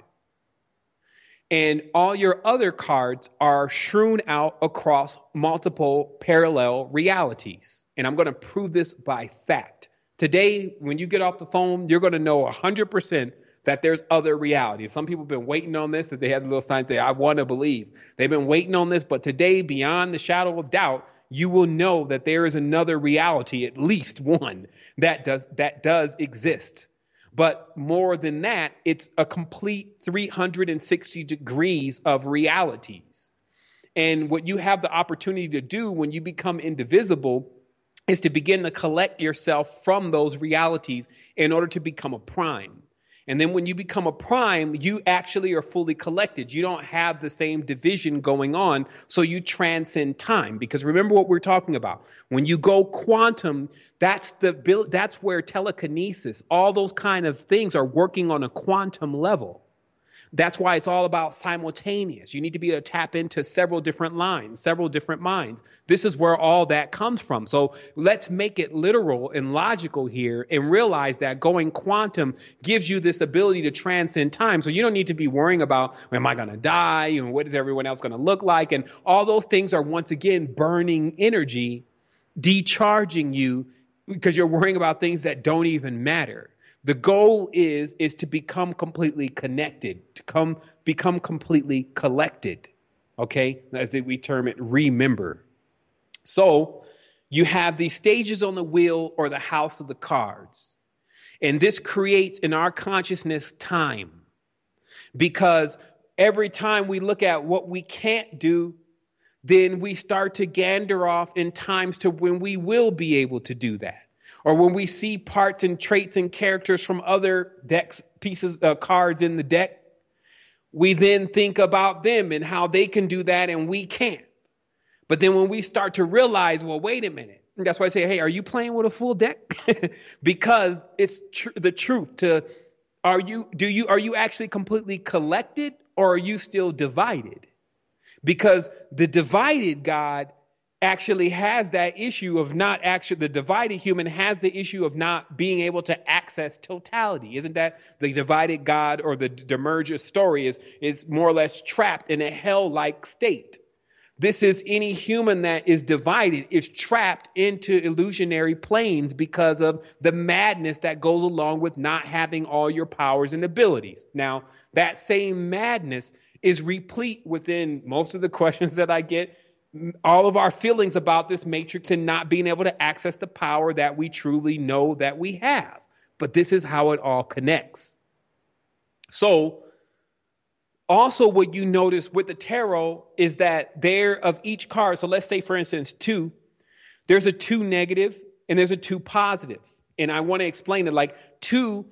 And all your other cards are strewn out across multiple parallel realities. And I'm going to prove this by fact. Today, when you get off the phone, you're going to know 100% that there's other realities. Some people have been waiting on this, that they had the little sign say, I want to believe. They've been waiting on this, but today, beyond the shadow of doubt, you will know that there is another reality, at least one, that does exist. But more than that, it's a complete 360 degrees of realities. And what you have the opportunity to do when you become indivisible is to begin to collect yourself from those realities in order to become a prime. And then when you become a prime, you actually are fully collected. You don't have the same division going on, so you transcend time. Because remember what we're talking about. When you go quantum, that's where telekinesis, all those kind of things are working on a quantum level. That's why it's all about simultaneous. You need to be able to tap into several different lines, several different minds. This is where all that comes from. So let's make it literal and logical here and realize that going quantum gives you this ability to transcend time. So you don't need to be worrying about, am I going to die? And what is everyone else going to look like? And all those things are, once again, burning energy, decharging you because you're worrying about things that don't even matter. The goal is to become completely connected, to become completely collected, okay? As we term it, remember. So you have these stages on the wheel or the house of the cards. And this creates in our consciousness time. Because every time we look at what we can't do, then we start to gander off in times to when we will be able to do that. Or when we see parts and traits and characters from other decks, pieces of cards in the deck, we then think about them and how they can do that and we can't. But then when we start to realize, well, wait a minute. And that's why I say, hey, are you playing with a full deck? Because it's the truth. Are you actually completely collected, or are you still divided? Because the divided God actually has that issue of the divided human has the issue of not being able to access totality. Isn't that the divided God, or the Demerger story is more or less trapped in a hell-like state? This is any human that is divided, is trapped into illusionary planes because of the madness that goes along with not having all your powers and abilities. Now, that same madness is replete within most of the questions that I get, all of our feelings about this matrix and not being able to access the power that we truly know that we have. But this is how it all connects. So, also, what you notice with the tarot is that there of each card, so let's say, for instance, 2, there's a 2 negative and there's a 2 positive. And I want to explain it like 2,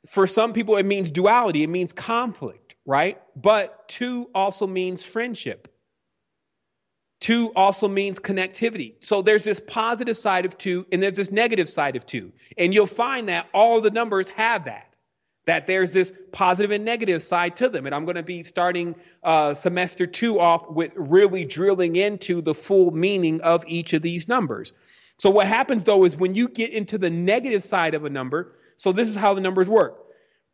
for some people, it means duality. It means conflict, right? But 2 also means friendship. 2 also means connectivity. So there's this positive side of 2 and there's this negative side of 2. And you'll find that all the numbers have that there's this positive and negative side to them. And I'm going to be starting semester 2 off with really drilling into the full meaning of each of these numbers. So what happens, though, is when you get into the negative side of a number, so this is how the numbers work.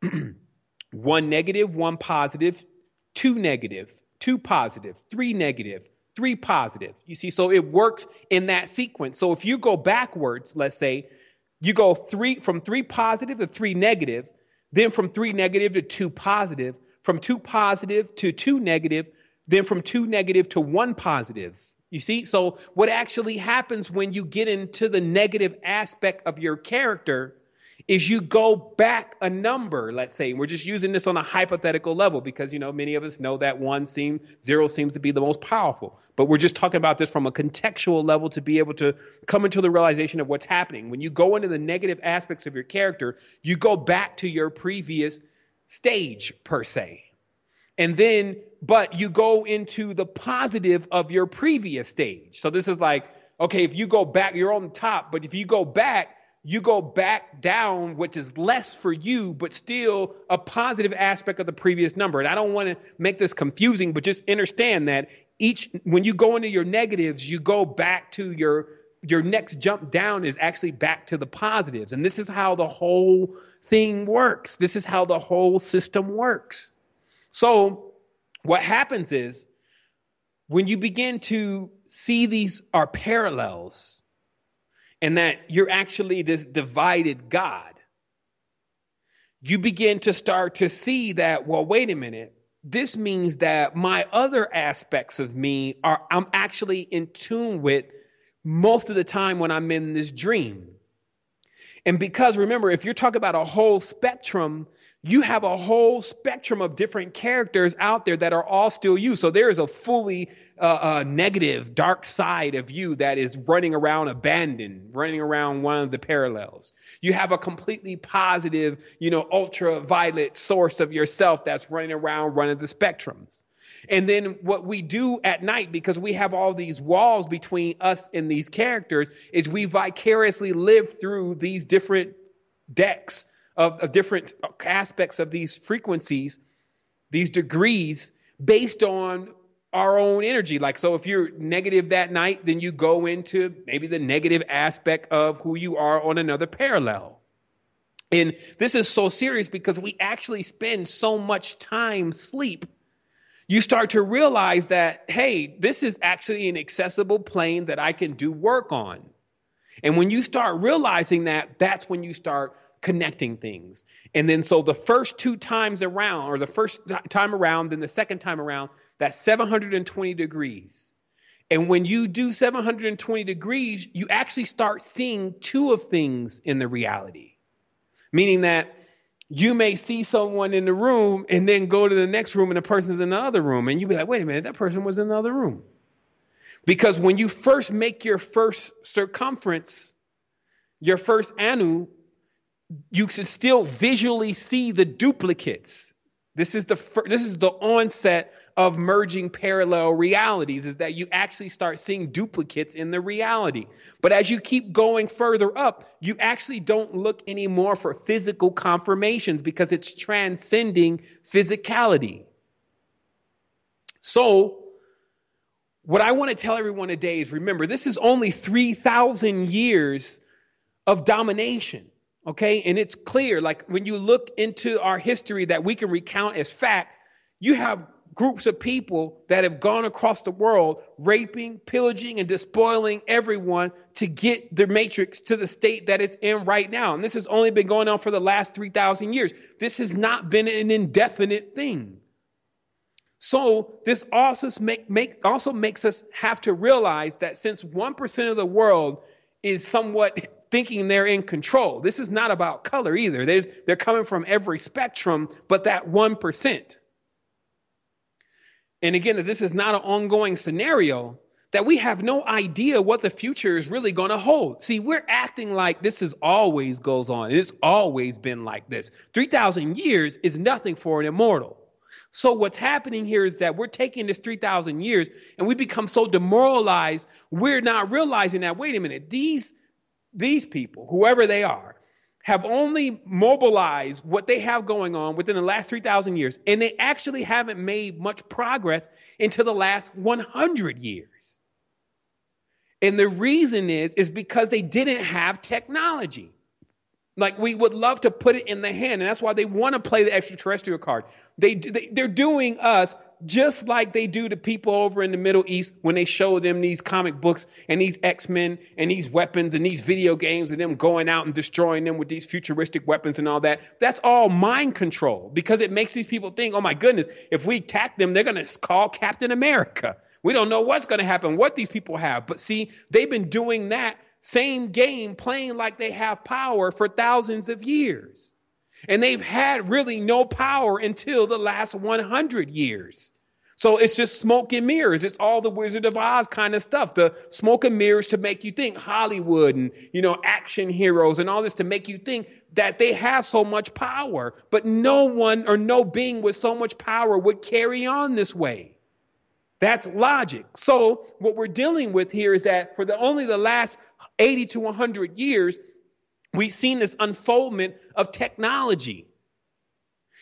1 negative, 1 positive, 2 negative, 2 positive, 3 negative, 3 positive. You see, so it works in that sequence. So if you go backwards, let's say, you go from 3 positive to 3 negative, then from 3 negative to 2 positive, from 2 positive to 2 negative, then from 2 negative to 1 positive. You see? So what actually happens when you get into the negative aspect of your character is you go back a number, let's say. We're just using this on a hypothetical level because, many of us know that 0 seems to be the most powerful. But we're just talking about this from a contextual level to be able to come into the realization of what's happening. When you go into the negative aspects of your character, you go back to your previous stage, per se. And then, but you go into the positive of your previous stage. So this is like, okay, if you go back, you're on the top, but if you go back down, which is less for you, but still a positive aspect of the previous number. And I don't want to make this confusing, but just understand that when you go into your negatives, you go back to your next jump down is actually back to the positives. And this is how the whole thing works. This is how the whole system works. So what happens is when you begin to see these are parallels, and that you're actually this divided God, you begin to start to see that, well, wait a minute. This means that my other aspects of me I'm actually in tune with most of the time when I'm in this dream. And because remember, if you're talking about a whole spectrum, you have a whole spectrum of different characters out there that are all still you. So there is a fully negative, dark side of you that is running around abandoned, running around one of the parallels. You have a completely positive, ultraviolet source of yourself that's running around one of the spectrums. And then what we do at night, because we have all these walls between us and these characters, is we vicariously live through these different decks of different aspects of these frequencies, these degrees, based on our own energy. Like, so if you're negative that night, then you go into maybe the negative aspect of who you are on another parallel. And this is so serious because we actually spend so much time sleep. You start to realize that, hey, this is actually an accessible plane that I can do work on. And when you start realizing that, that's when you start connecting things. And then so the first 2 times around, or the first time around, then the second time around, that's 720 degrees. And when you do 720 degrees, you actually start seeing 2 of things in the reality. Meaning that you may see someone in the room and then go to the next room and the person's in the other room. And you'll be like, wait a minute, that person was in the other room. Because when you first make your first circumference, your first anu, you can still visually see the duplicates. This is the onset of merging parallel realities, is that you actually start seeing duplicates in the reality. But as you keep going further up, you actually don't look anymore for physical confirmations because it's transcending physicality. So what I want to tell everyone today is, remember, this is only 3,000 years of domination. Okay. And it's clear, like when you look into our history that we can recount as fact, you have groups of people that have gone across the world raping, pillaging, and despoiling everyone to get the matrix to the state that it's in right now. And this has only been going on for the last 3,000 years. This has not been an indefinite thing. So this also makes us have to realize that since 1% of the world is somewhat thinking they're in control, this is not about color either. They're coming from every spectrum, but that 1%. And again, that this is not an ongoing scenario, that we have no idea what the future is really going to hold. See, we're acting like this is always goes on. It's always been like this. 3,000 years is nothing for an immortal. So what's happening here is that we're taking this 3,000 years and we become so demoralized, we're not realizing that, wait a minute, these people, whoever they are, have only mobilized what they have going on within the last 3,000 years, and they actually haven't made much progress into the last 100 years. And the reason is because they didn't have technology. Like, we would love to put it in the hand, and that's why they want to play the extraterrestrial card. They're doing us just like they do to people over in the Middle East when they show them these comic books and these X-Men and these weapons and these video games and them going out and destroying them with these futuristic weapons and all that. That's all mind control, because it makes these people think, oh my goodness, if we attack them, they're going to call Captain America. We don't know what's going to happen, what these people have. But see, they've been doing that same game, playing like they have power for thousands of years. And they've had really no power until the last 100 years. So it's just smoke and mirrors. It's all the Wizard of Oz kind of stuff. The smoke and mirrors to make you think, Hollywood and, action heroes and all this to make you think that they have so much power. But no one or no being with so much power would carry on this way. That's logic. So what we're dealing with here is that for only the last 80 to 100 years, we've seen this unfoldment of technology.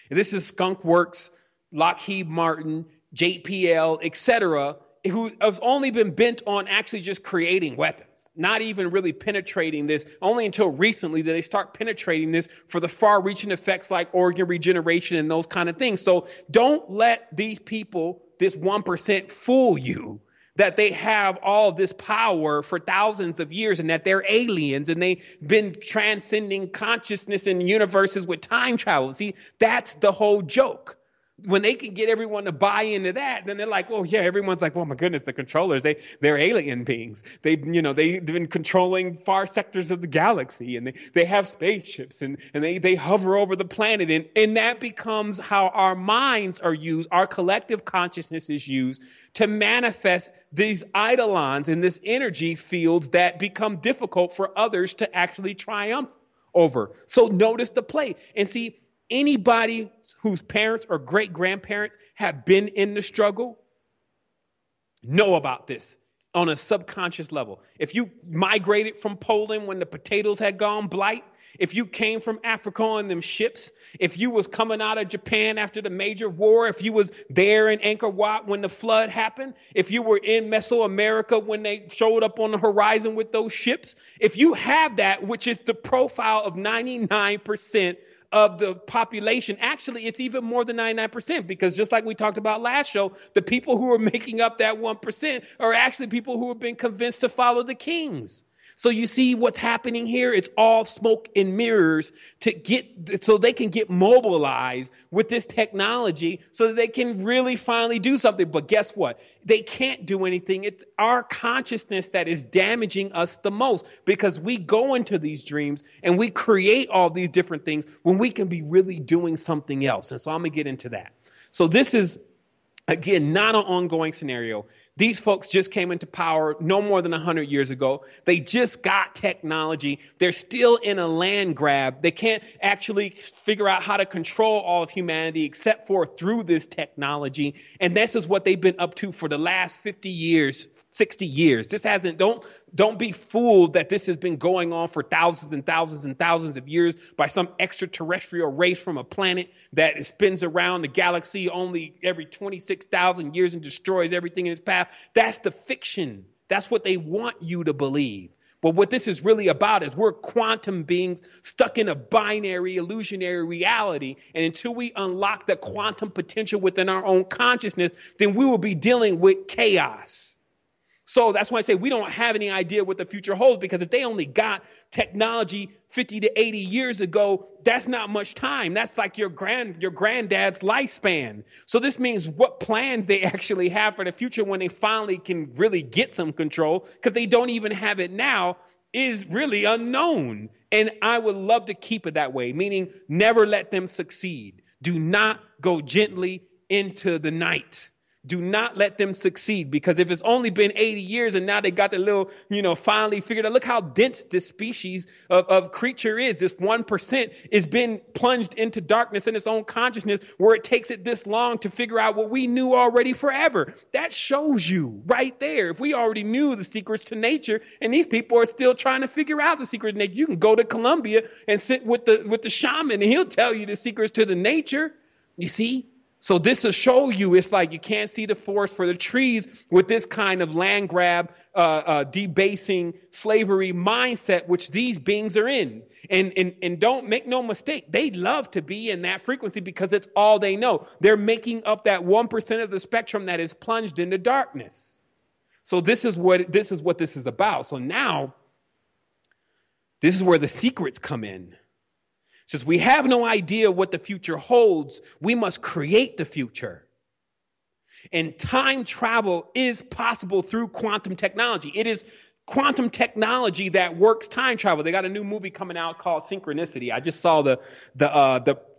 This is Skunk Works, Lockheed Martin, JPL, etc., who has only been bent on actually just creating weapons, not even really penetrating this. Only until recently did they start penetrating this for the far-reaching effects like organ regeneration and those kind of things. So don't let these people, this 1%, fool you that they have all this power for thousands of years and that they're aliens and they've been transcending consciousness and universes with time travel. See, that's the whole joke. When they can get everyone to buy into that, then they're like, oh yeah, everyone's like, oh my goodness, the controllers, they're alien beings. They've been controlling far sectors of the galaxy, and they have spaceships and they hover over the planet. And that becomes how our minds are used, our collective consciousness is used to manifest these eidolons and this energy fields that become difficult for others to actually triumph over. So notice the play. And see, anybody whose parents or great-grandparents have been in the struggle know about this on a subconscious level. If you migrated from Poland when the potatoes had gone blight, if you came from Africa on them ships, if you was coming out of Japan after the major war, if you was there in Angkor Wat when the flood happened, if you were in Mesoamerica when they showed up on the horizon with those ships, if you have that, which is the profile of 99% of the population, actually, it's even more than 99%, because just like we talked about last show, the people who are making up that 1% are actually people who have been convinced to follow the kings. So you see what's happening here? It's all smoke and mirrors so they can get mobilized with this technology so that they can really finally do something. But guess what? They can't do anything. It's our consciousness that is damaging us the most, because we go into these dreams and we create all these different things when we can be really doing something else. And so I'm going to get into that. So this is, again, not an ongoing scenario. These folks just came into power no more than 100 years ago. They just got technology. They're still in a land grab. They can't actually figure out how to control all of humanity except for through this technology. And this is what they've been up to for the last 50 years, 60 years. This hasn't, don't be fooled that this has been going on for thousands and thousands and thousands of years by some extraterrestrial race from a planet that spins around the galaxy only every 26,000 years and destroys everything in its path. That's the fiction. That's what they want you to believe. But what this is really about is we're quantum beings stuck in a binary, illusionary reality. And until we unlock the quantum potential within our own consciousness, then we will be dealing with chaos. So that's why I say we don't have any idea what the future holds, because if they only got technology 50 to 80 years ago, that's not much time. That's like your granddad's lifespan. So this means what plans they actually have for the future when they finally can really get some control, because they don't even have it now, is really unknown. And I would love to keep it that way, meaning never let them succeed. Do not go gently into the night. Do not let them succeed, because if it's only been 80 years and now they got the little, finally figured out, look how dense this species of creature is. This 1% is been plunged into darkness in its own consciousness, where it takes it this long to figure out what we knew already forever. That shows you right there. If we already knew the secrets to nature and these people are still trying to figure out the secret to nature, you can go to Colombia and sit with the shaman and he'll tell you the secrets to the nature. You see? So this will show you it's like you can't see the forest for the trees with this kind of land grab, debasing slavery mindset, which these beings are in. And don't make no mistake, they love to be in that frequency because it's all they know. They're making up that 1% of the spectrum that is plunged into darkness. So this is what this is about. So now, this is where the secrets come in. Since we have no idea what the future holds, we must create the future. And time travel is possible through quantum technology. It is quantum technology that works time travel. They got a new movie coming out called Synchronicity. I just saw the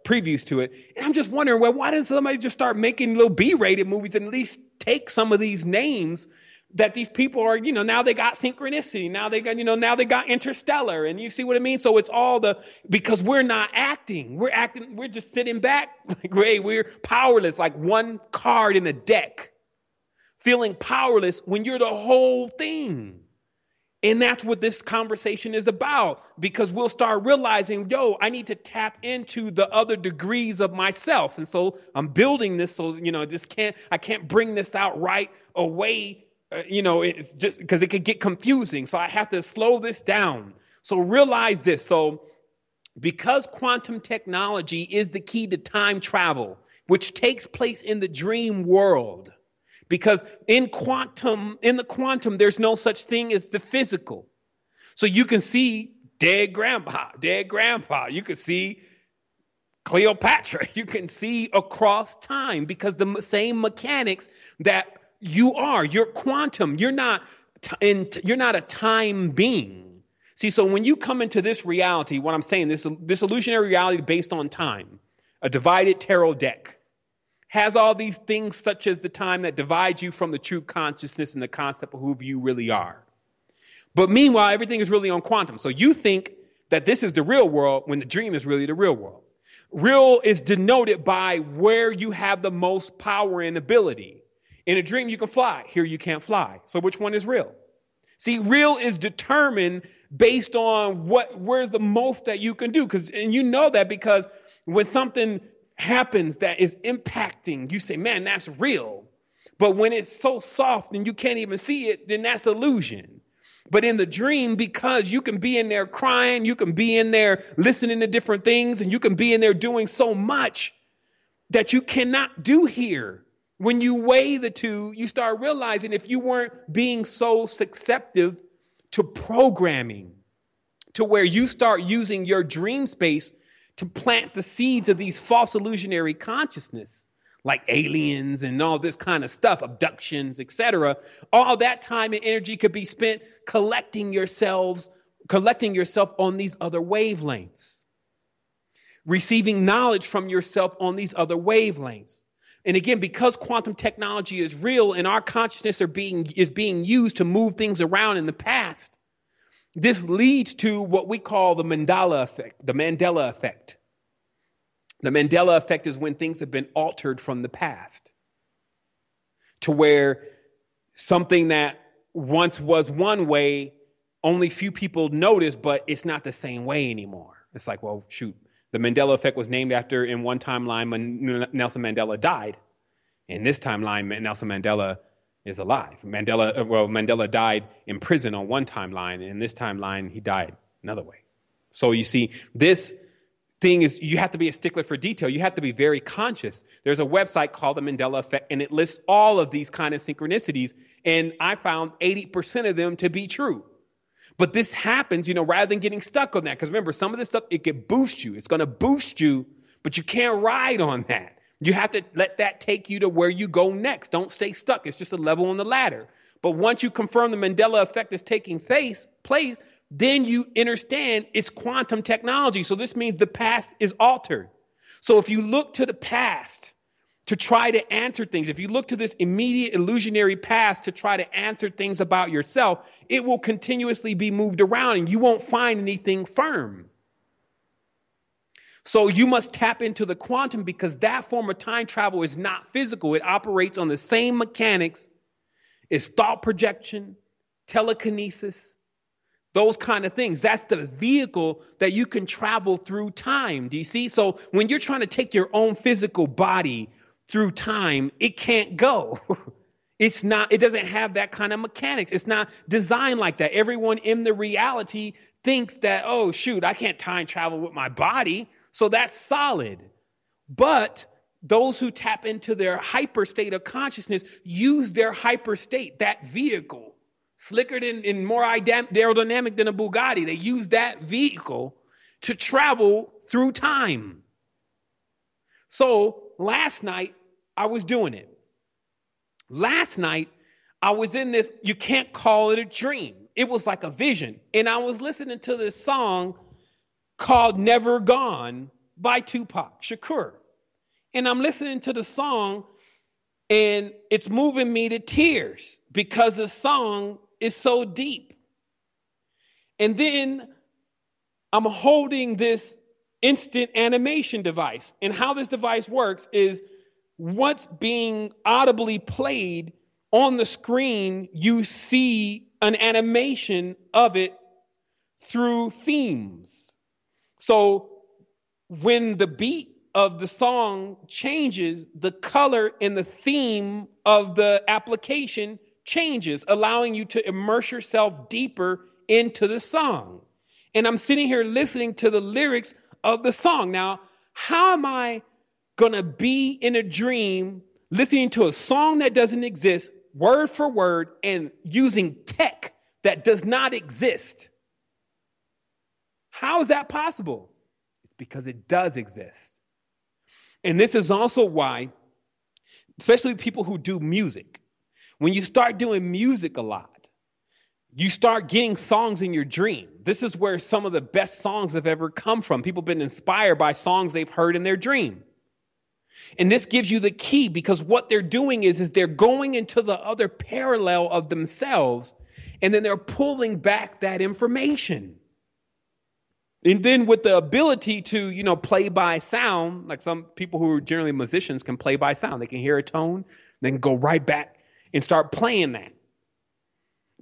previews to it. And I'm just wondering, well, why doesn't somebody just start making little B-rated movies and at least take some of these names that these people are, now they got Synchronicity. Now they got Interstellar. And you see what I mean? So it's all because we're not acting. We're just sitting back like, hey, we're powerless, like one card in a deck, feeling powerless when you're the whole thing. And that's what this conversation is about, because we'll start realizing, I need to tap into the other degrees of myself. And so I'm building this so, I can't bring this out right away. It's just because it could get confusing. So I have to slow this down. So realize this. So because quantum technology is the key to time travel, which takes place in the dream world, because in the quantum, there's no such thing as the physical. So you can see dead grandpa. You can see Cleopatra. You can see across time, because the same mechanics that you're quantum. You're not a time being. See, so when you come into this reality, what I'm saying, this illusionary reality based on time, a divided tarot deck, has all these things such as the time that divides you from the true consciousness and the concept of who you really are. But meanwhile, everything is really on quantum. So you think that this is the real world when the dream is really the real world. Real is denoted by where you have the most power and ability. In a dream, you can fly. Here, you can't fly. So which one is real? See, real is determined based on where's the most that you can do. And you know that because when something happens that is impacting, you say, man, that's real. But when it's so soft and you can't even see it, then that's illusion. But in the dream, because you can be in there crying, you can be in there listening to different things, and you can be in there doing so much that you cannot do here. When you weigh the two, you start realizing if you weren't being so susceptible to programming, to where you start using your dream space to plant the seeds of these false illusionary consciousness, like aliens and all this kind of stuff, abductions, etc. All that time and energy could be spent collecting yourself on these other wavelengths, receiving knowledge from yourself on these other wavelengths. And again, because quantum technology is real and our consciousness is being used to move things around in the past, this leads to what we call the Mandela effect, the Mandela effect. The Mandela effect is when things have been altered from the past to where something that once was one way, only few people notice, but it's not the same way anymore. It's like, well, shoot, the Mandela effect was named after in one timeline when Nelson Mandela died. In this timeline, Nelson Mandela is alive. Mandela died in prison on one timeline. And in this timeline, he died another way. So you see, this thing is, you have to be a stickler for detail. You have to be very conscious. There's a website called the Mandela Effect, and it lists all of these kind of synchronicities. And I found 80% of them to be true. But this happens, rather than getting stuck on that. Because remember, some of this stuff, it can boost you. It's going to boost you, but you can't ride on that. You have to let that take you to where you go next. Don't stay stuck. It's just a level on the ladder. But once you confirm the Mandela effect is taking place, then you understand it's quantum technology. So this means the past is altered. So if you look to the past to try to answer things, if you look to this immediate illusionary past to try to answer things about yourself, it will continuously be moved around and you won't find anything firm. So you must tap into the quantum because that form of time travel is not physical. It operates on the same mechanics as thought projection, telekinesis, those kind of things. That's the vehicle that you can travel through time. Do you see? So when you're trying to take your own physical body through time, it can't go. It doesn't have that kind of mechanics. It's not designed like that. Everyone in the reality thinks that, oh, shoot, I can't time travel with my body. So that's solid. But those who tap into their hyper state of consciousness use their hyper state, that vehicle, slicker and more aerodynamic than a Bugatti. They use that vehicle to travel through time. So last night, I was doing it. Last night, I was in this, you can't call it a dream. It was like a vision. And I was listening to this song called Never Gone by Tupac Shakur. And I'm listening to the song and it's moving me to tears because the song is so deep. And then I'm holding this instant animation device. And how this device works is what's being audibly played on the screen, you see an animation of it through themes. So when the beat of the song changes, the color and the theme of the application changes, allowing you to immerse yourself deeper into the song. And I'm sitting here listening to the lyrics of the song. Now, how am I going to be in a dream listening to a song that doesn't exist, word for word, and using tech that does not exist? How is that possible? It's because it does exist. And this is also why, especially people who do music, when you start doing music a lot, you start getting songs in your dream. This is where some of the best songs have ever come from. People have been inspired by songs they've heard in their dream. And this gives you the key because what they're doing is they're going into the other parallel of themselves and then they're pulling back that information. And then with the ability to, play by sound, like some people who are generally musicians can play by sound. They can hear a tone, then go right back and start playing that.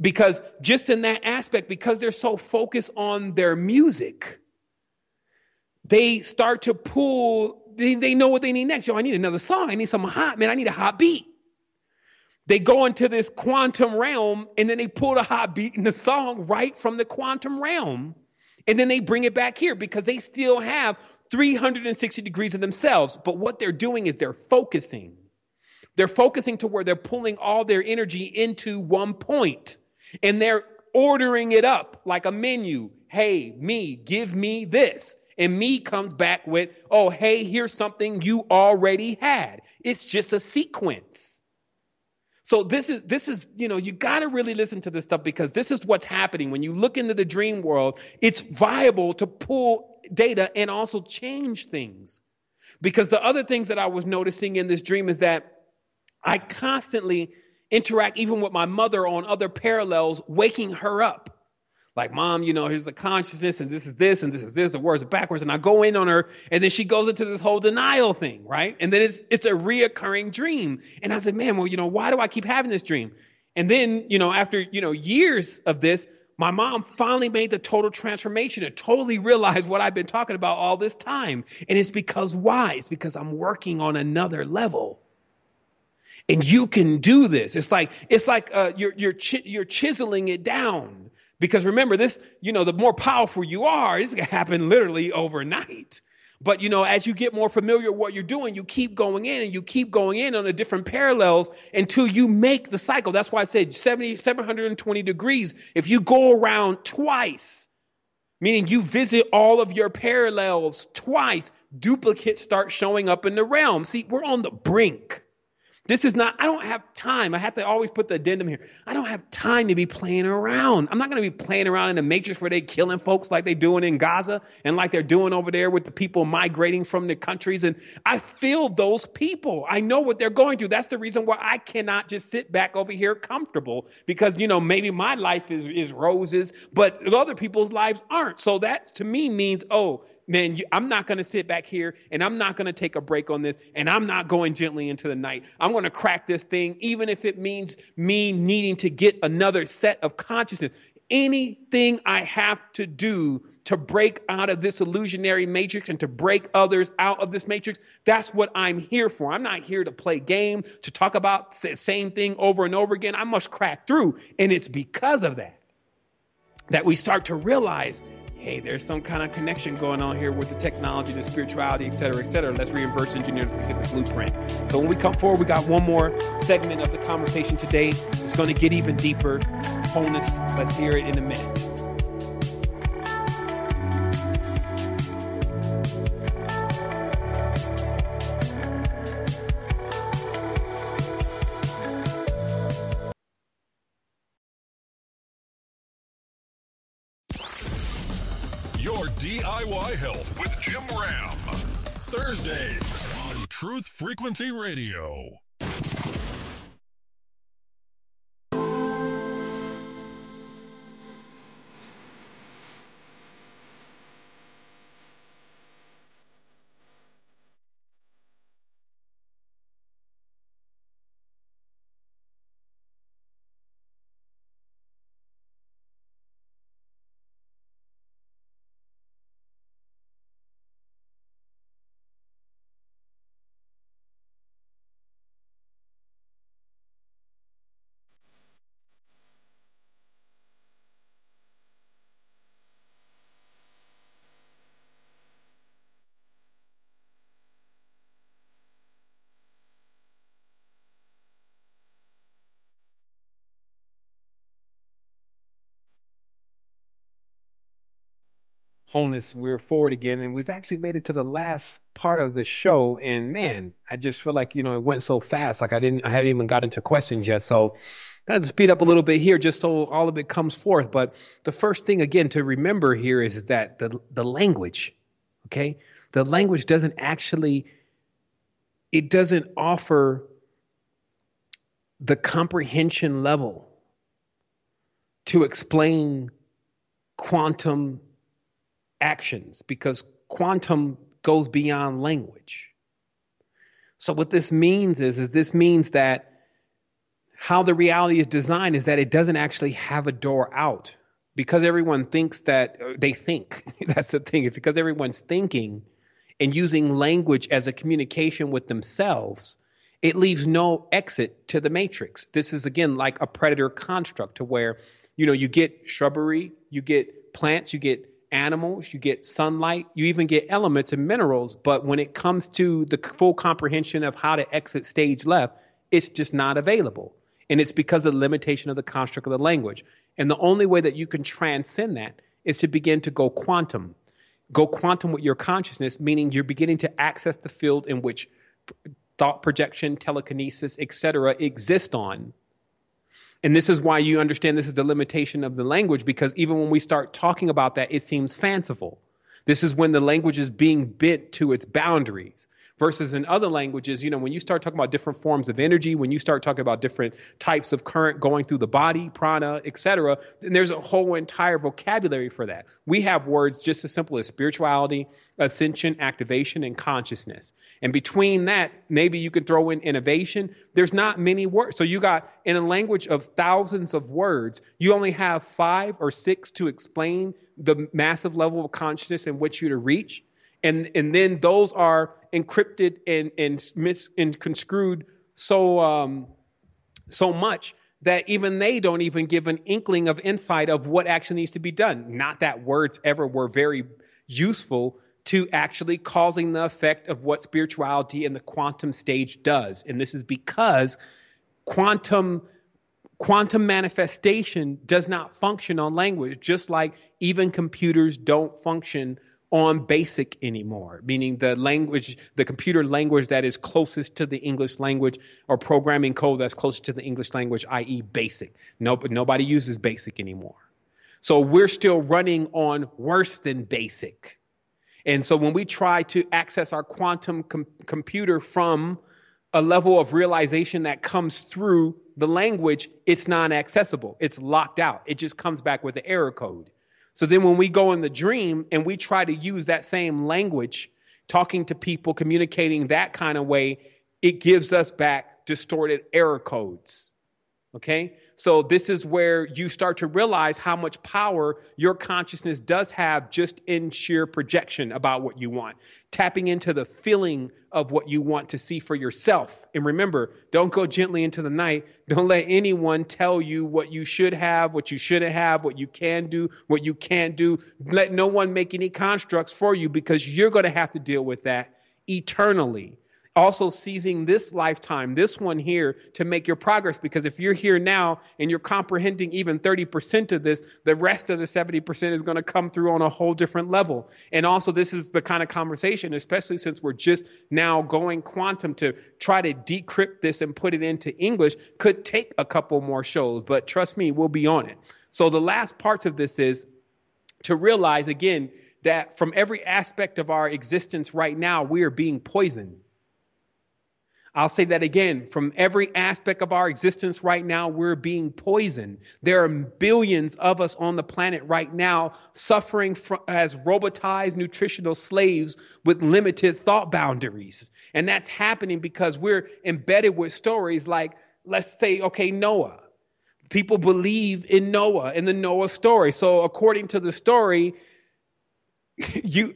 Because just in that aspect, because they're so focused on their music, they start to pull, they know what they need next. I need another song. I need something hot, man. I need a hot beat. They go into this quantum realm and then they pull the hot beat in the song right from the quantum realm. And then they bring it back here because they still have 360 degrees of themselves. But what they're doing is they're focusing. They're focusing to where they're pulling all their energy into one point. And they're ordering it up like a menu. Hey, me, give me this. And me comes back with, oh, hey, here's something you already had. It's just a sequence. So this is, you got to really listen to this stuff because this is what's happening. When you look into the dream world, it's viable to pull data and also change things. Because the other things that I was noticing in this dream is that I constantly interact even with my mother on other parallels, waking her up. Like, Mom, here's the consciousness, and this is this, and this is this, the words are backwards. And I go in on her, and then she goes into this whole denial thing, right? And then it's a reoccurring dream. And I said, man, well, why do I keep having this dream? And then, after, years of this, my mom finally made the total transformation and totally realized what I've been talking about all this time. And it's because why? It's because I'm working on another level. And you can do this. It's like you're chiseling it down. Because remember this, the more powerful you are, this can happen literally overnight. But, as you get more familiar with what you're doing, you keep going in and you keep going in on the different parallels until you make the cycle. That's why I said 720 degrees. If you go around twice, meaning you visit all of your parallels twice, duplicates start showing up in the realm. See, we're on the brink. This is not, I don't have time. I have to always put the addendum here. I don't have time to be playing around. I'm not going to be playing around in the matrix where they're killing folks like they're doing in Gaza and like they're doing over there with the people migrating from the countries. And I feel those people. I know what they're going through. That's the reason why I cannot just sit back over here comfortable because, maybe my life is roses, but other people's lives aren't. So that to me means, oh, man, I'm not going to sit back here and I'm not going to take a break on this and I'm not going gently into the night. I'm going to crack this thing, even if it means me needing to get another set of consciousness. Anything I have to do to break out of this illusionary matrix and to break others out of this matrix, that's what I'm here for. I'm not here to play game, to talk about the same thing over and over again. I must crack through. And it's because of that we start to realize, hey, there's some kind of connection going on here with the technology, the spirituality, et cetera, et cetera. Let's reverse engineer this and get the blueprint. So when we come forward, we got one more segment of the conversation today. It's going to get even deeper. Wholeness. Let's hear it in a minute. Your DIY Health with Jim Ram. Thursdays on Truth Frequency Radio. Wholeness, we're forward again, and we've actually made it to the last part of the show. And man, I just feel like it went so fast. Like I haven't even got into questions yet. So kind of speed up a little bit here, just so all of it comes forth. But the first thing again to remember here is that the language, okay, the language doesn't offer the comprehension level to explain quantum actions, because quantum goes beyond language. So what this means is this means that how the reality is designed is that it doesn't actually have a door out, because everyone thinks that they think. That's the thing. It's because everyone's thinking and using language as a communication with themselves, it leaves no exit to the matrix. This is, again, like a predator construct to where, you get shrubbery, you get plants, you get animals, you get sunlight, you even get elements and minerals. But when it comes to the full comprehension of how to exit stage left, it's just not available. And it's because of the limitation of the construct of the language. And the only way that you can transcend that is to begin to go quantum. Go quantum with your consciousness, meaning you're beginning to access the field in which thought projection, telekinesis, etc. exist on. And this is why you understand this is the limitation of the language, because even when we start talking about that, it seems fanciful. This is when the language is being bent to its boundaries. Versus in other languages, when you start talking about different forms of energy, when you start talking about different types of current going through the body, prana, etc., then there's a whole entire vocabulary for that. We have words just as simple as spirituality, ascension, activation, and consciousness. And between that, maybe you could throw in innovation. There's not many words. So you got, in a language of thousands of words, you only have 5 or 6 to explain the massive level of consciousness in which you're to reach. And then those are encrypted and construed so much that even they don't even give an inkling of insight of what actually needs to be done. Not that words ever were very useful to actually causing the effect of what spirituality in the quantum stage does. And this is because quantum manifestation does not function on language, just like even computers don't function on basic anymore, meaning the computer language that is closest to the English language, or programming code that's closest to the English language, i.e. basic. Nobody uses basic anymore. So we're still running on worse than basic. And so when we try to access our quantum computer from a level of realization that comes through the language, it's non-accessible. It's locked out. It just comes back with the error code. So then when we go in the dream and we try to use that same language, talking to people, communicating that kind of way, it gives us back distorted error codes. Okay? So this is where you start to realize how much power your consciousness does have just in sheer projection about what you want. Tapping into the feeling of what you want to see for yourself. And remember, don't go gently into the night. Don't let anyone tell you what you should have, what you shouldn't have, what you can do, what you can't do. Let no one make any constructs for you, because you're going to have to deal with that eternally. Also seizing this lifetime, this one here, to make your progress. Because if you're here now and you're comprehending even 30% of this, the rest of the 70% is going to come through on a whole different level. And also, this is the kind of conversation, especially since we're just now going quantum, to try to decrypt this and put it into English, could take a couple more shows. But trust me, we'll be on it. So the last parts of this is to realize, again, that from every aspect of our existence right now, we are being poisoned. I'll say that again. From every aspect of our existence right now, we're being poisoned. There are billions of us on the planet right now suffering as robotized nutritional slaves with limited thought boundaries. And that's happening because we're embedded with stories like, let's say, okay, Noah. People believe in Noah, in the Noah story. So according to the story,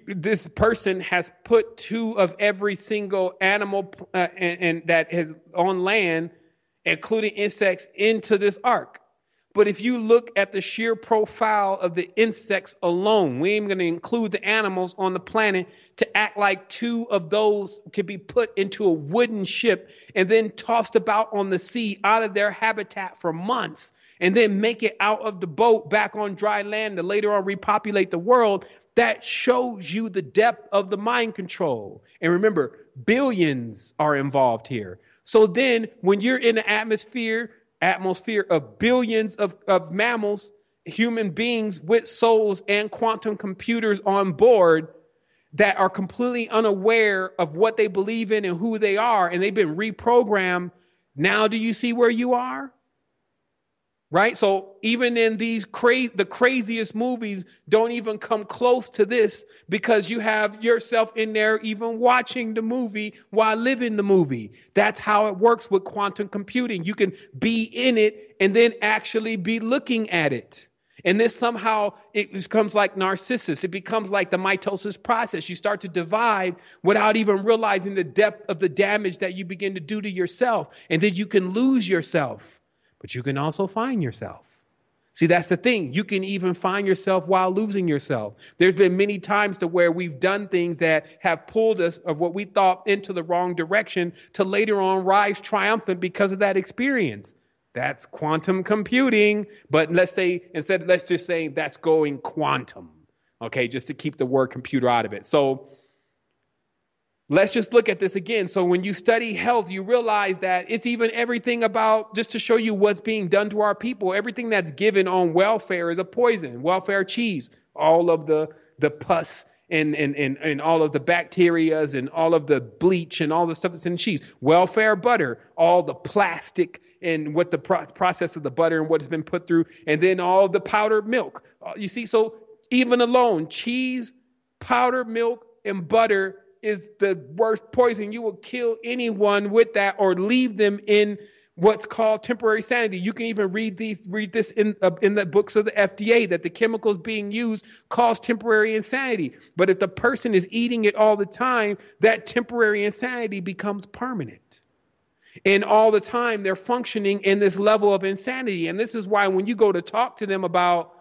this person has put 2 of every single animal and that is on land, including insects, into this ark. But if you look at the sheer profile of the insects alone, we ain't going to include the animals on the planet, to act like 2 of those could be put into a wooden ship and then tossed about on the sea out of their habitat for months, and then make it out of the boat back on dry land to later on repopulate the world. That shows you the depth of the mind control. And remember, billions are involved here. So then when you're in the atmosphere of billions of mammals, human beings with souls and quantum computers on board that are completely unaware of what they believe in and who they are, and they've been reprogrammed, now do you see where you are? Right? So even in the craziest movies don't even come close to this, because you have yourself in there even watching the movie while living the movie. That's how it works with quantum computing. You can be in it and then actually be looking at it. And this somehow, it becomes like Narcissus. It becomes like the mitosis process. You start to divide without even realizing the depth of the damage that you begin to do to yourself. And then you can lose yourself. But you can also find yourself. See, that's the thing. You can even find yourself while losing yourself. There's been many times to where we've done things that have pulled us of what we thought into the wrong direction, to later on rise triumphant because of that experience. That's quantum computing. But let's just say that's going quantum. Okay, just to keep the word computer out of it. So let's just look at this again. So when you study health, you realize that it's even everything about, just to show you what's being done to our people, everything that's given on welfare is a poison. Welfare cheese, all of the pus and all of the bacterias and all of the bleach and all the stuff that's in cheese. Welfare butter, all the plastic and what the process of the butter and what has been put through, and then all the powdered milk. You see, so even alone, cheese, powdered milk, and butter is the worst poison. You will kill anyone with that or leave them in what's called temporary sanity. You can even read this in the books of the FDA, that the chemicals being used cause temporary insanity. But if the person is eating it all the time, that temporary insanity becomes permanent. And all the time they're functioning in this level of insanity. And this is why when you go to talk to them about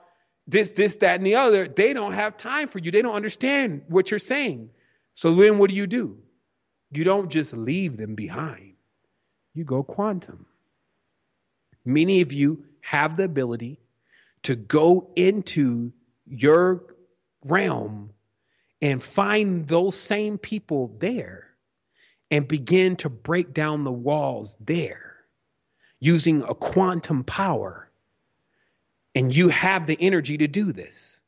this, that, and the other, they don't have time for you. They don't understand what you're saying. So then what do? You don't just leave them behind. You go quantum. Many of you have the ability to go into your realm and find those same people there and begin to break down the walls there using a quantum power. And you have the energy to do this.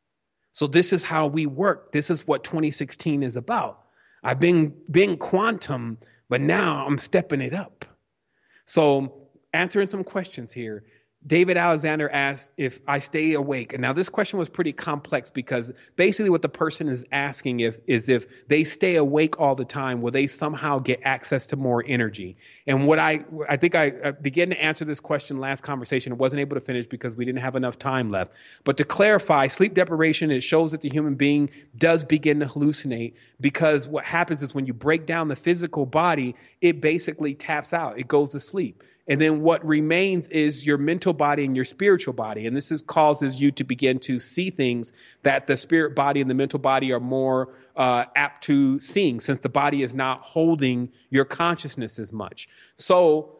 So this is how we work. This is what 2016 is about. I've been quantum, but now I'm stepping it up. So answering some questions here. David Alexander asked if I stay awake. And now this question was pretty complex because basically what the person is asking is if they stay awake all the time, will they somehow get access to more energy? And what I think I began to answer this question last conversation. I wasn't able to finish because we didn't have enough time left. But to clarify, sleep deprivation, it shows that the human being does begin to hallucinate, because what happens is when you break down the physical body, it basically taps out. It goes to sleep. And then what remains is your mental body and your spiritual body. And this causes you to begin to see things that the spirit body and the mental body are more apt to seeing, since the body is not holding your consciousness as much. So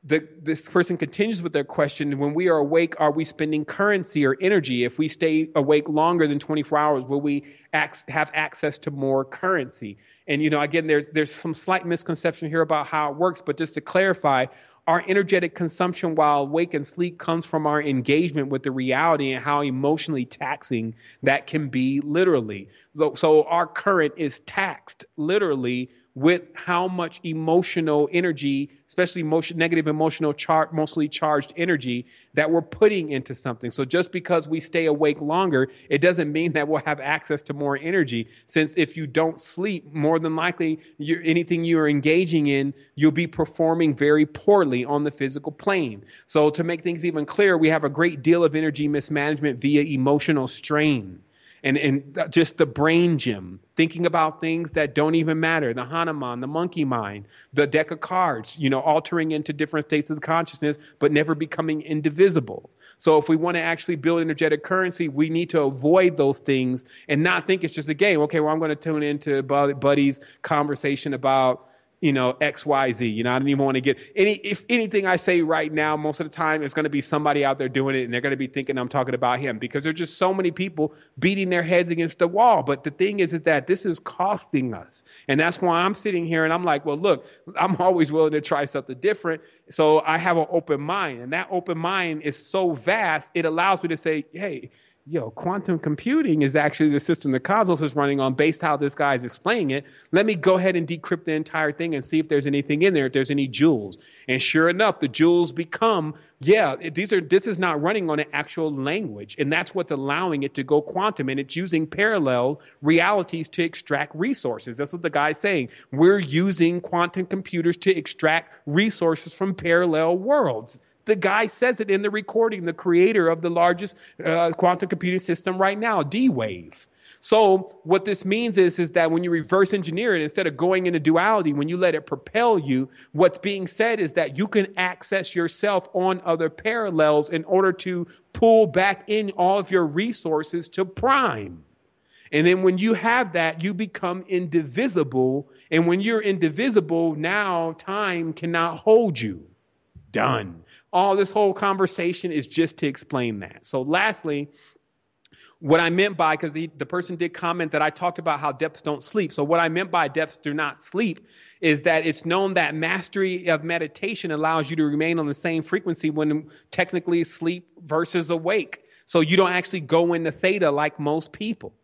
this person continues with their question. When we are awake, are we spending currency or energy? If we stay awake longer than 24 hours, will we have access to more currency? And, again, there's some slight misconception here about how it works. But just to clarify, our energetic consumption while awake and sleep comes from our engagement with the reality and how emotionally taxing that can be literally. So our current is taxed literally with how much emotional energy, especially negative emotional mostly charged energy that we're putting into something. So just because we stay awake longer, it doesn't mean that we'll have access to more energy. Since if you don't sleep, more than likely anything you're engaging in, you'll be performing very poorly on the physical plane. So to make things even clearer, we have a great deal of energy mismanagement via emotional strain. And just the brain gym, thinking about things that don't even matter, the Hanuman, the monkey mind, the deck of cards, altering into different states of consciousness, but never becoming indivisible. So if we want to actually build energetic currency, we need to avoid those things and not think it's just a game. Okay, well, I'm going to tune into Buddy's conversation about X, Y, Z. I don't even want to get if anything I say right now, most of the time it's going to be somebody out there doing it, and they're going to be thinking I'm talking about him, because there's just so many people beating their heads against the wall. But the thing is that this is costing us. And that's why I'm sitting here and I'm like, well, look, I'm always willing to try something different. So I have an open mind, and that open mind is so vast, it allows me to say, hey, quantum computing is actually the system the cosmos is running on based how this guy is explaining it. Let me go ahead and decrypt the entire thing and see if there's anything in there, if there's any jewels. And sure enough, the jewels become, this is not running on an actual language. And that's what's allowing it to go quantum. And it's using parallel realities to extract resources. That's what the guy's saying. We're using quantum computers to extract resources from parallel worlds. The guy says it in the recording, the creator of the largest quantum computing system right now, D-Wave. So what this means is that when you reverse engineer it, instead of going into duality, when you let it propel you, what's being said is that you can access yourself on other parallels in order to pull back in all of your resources to prime. And then when you have that, you become indivisible. And when you're indivisible, now time cannot hold you. Done. All this whole conversation is just to explain that. So lastly, what I meant by, because the person did comment that I talked about how depths don't sleep. So what I meant by depths do not sleep is that it's known that mastery of meditation allows you to remain on the same frequency when technically asleep versus awake. So you don't actually go into theta like most people.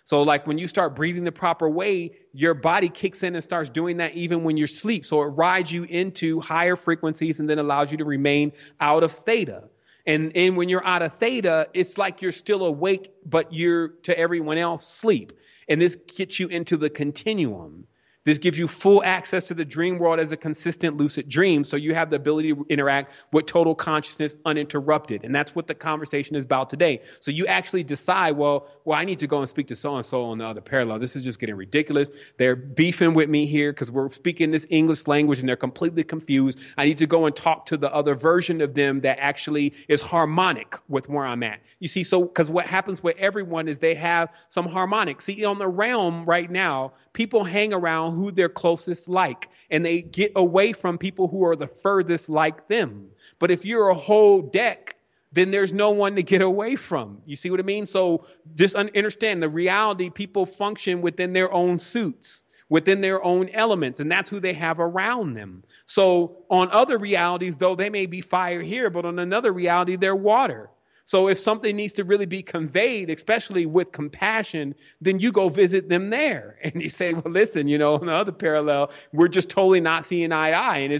So like when you start breathing the proper way, your body kicks in and starts doing that even when you're asleep. So it rides you into higher frequencies and then allows you to remain out of theta. And when you're out of theta, it's like you're still awake, but you're to everyone else sleep. And this gets you into the continuum. This gives you full access to the dream world as a consistent lucid dream. So you have the ability to interact with total consciousness uninterrupted. And that's what the conversation is about today. So you actually decide, well, I need to go and speak to so-and-so on the other parallel. This is just getting ridiculous. They're beefing with me here because we're speaking this English language and they're completely confused. I need to go and talk to the other version of them that actually is harmonic with where I'm at. You see, so because what happens with everyone is they have some harmonic. See, on the realm right now, people hang around who they're closest like, and they get away from people who are the furthest like them. But if you're a whole deck, then there's no one to get away from. You see what I mean? So just understand the reality, people function within their own suits, within their own elements, and that's who they have around them. So on other realities, though, they may be fire here, but on another reality, they're water. So if something needs to really be conveyed, especially with compassion, then you go visit them there. And you say, well, listen, on the other parallel, we're just totally not seeing eye to eye. And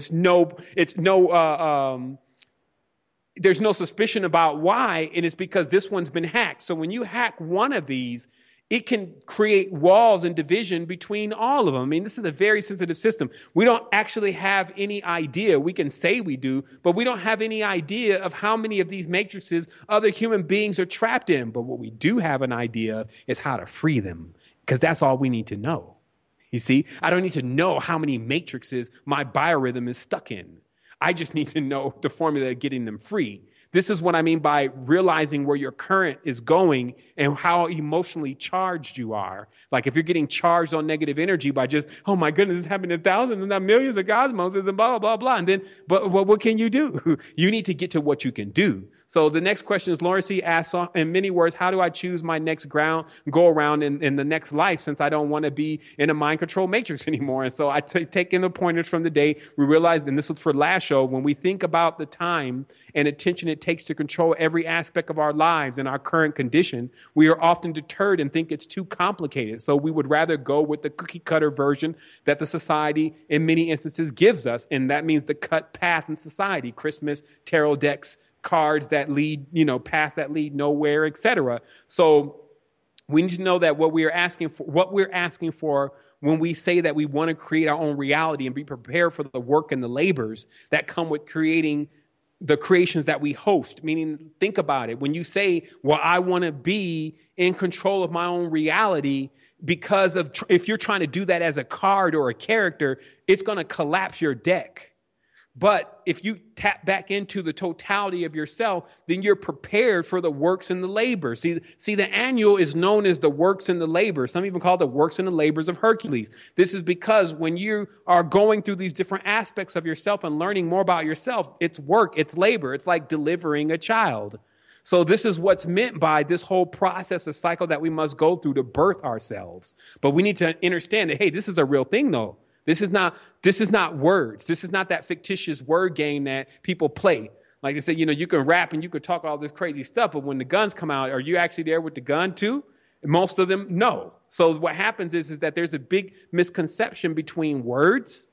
there's no suspicion about why. And it's because this one's been hacked. So when you hack one of these, it can create walls and division between all of them. I mean, this is a very sensitive system. We don't actually have any idea. We can say we do, but we don't have any idea of how many of these matrices other human beings are trapped in. But what we do have an idea of is how to free them, because that's all we need to know. You see, I don't need to know how many matrices my biorhythm is stuck in. I just need to know the formula of getting them free. This is what I mean by realizing where your current is going and how emotionally charged you are. Like if you're getting charged on negative energy by just, oh my goodness, this happened to thousands and not millions of cosmoses and blah, blah, blah. And then, but what can you do? You need to get to what you can do. So the next question is, Lauren C. asks, in many words, how do I choose my next go around in the next life, since I don't want to be in a mind control matrix anymore? And so I take in the pointers from the day. We realized, and this was for last show, when we think about the time and attention it takes to control every aspect of our lives and our current condition, we are often deterred and think it's too complicated. So we would rather go with the cookie cutter version that the society in many instances gives us. And that means the cut path in society: Christmas, tarot decks, cards that lead, paths that lead nowhere, etc. So we need to know that what we're asking for when we say that we want to create our own reality and be prepared for the work and the labors that come with creating the creations that we host. Meaning, think about it. When you say, well, I want to be in control of my own reality, because of if you're trying to do that as a card or a character, it's going to collapse your deck. But if you tap back into the totality of yourself, then you're prepared for the works and the labor. See, the annual is known as the works and the labor. Some even call it the works and the labors of Hercules. This is because when you are going through these different aspects of yourself and learning more about yourself, it's work, it's labor. It's like delivering a child. So this is what's meant by this whole process, a cycle that we must go through to birth ourselves. But we need to understand that, hey, this is a real thing, though. This is not words. This is not that fictitious word game that people play. Like they say, you can rap and you can talk all this crazy stuff, but when the guns come out, are you actually there with the gun too? Most of them, no. So what happens is that there's a big misconception between words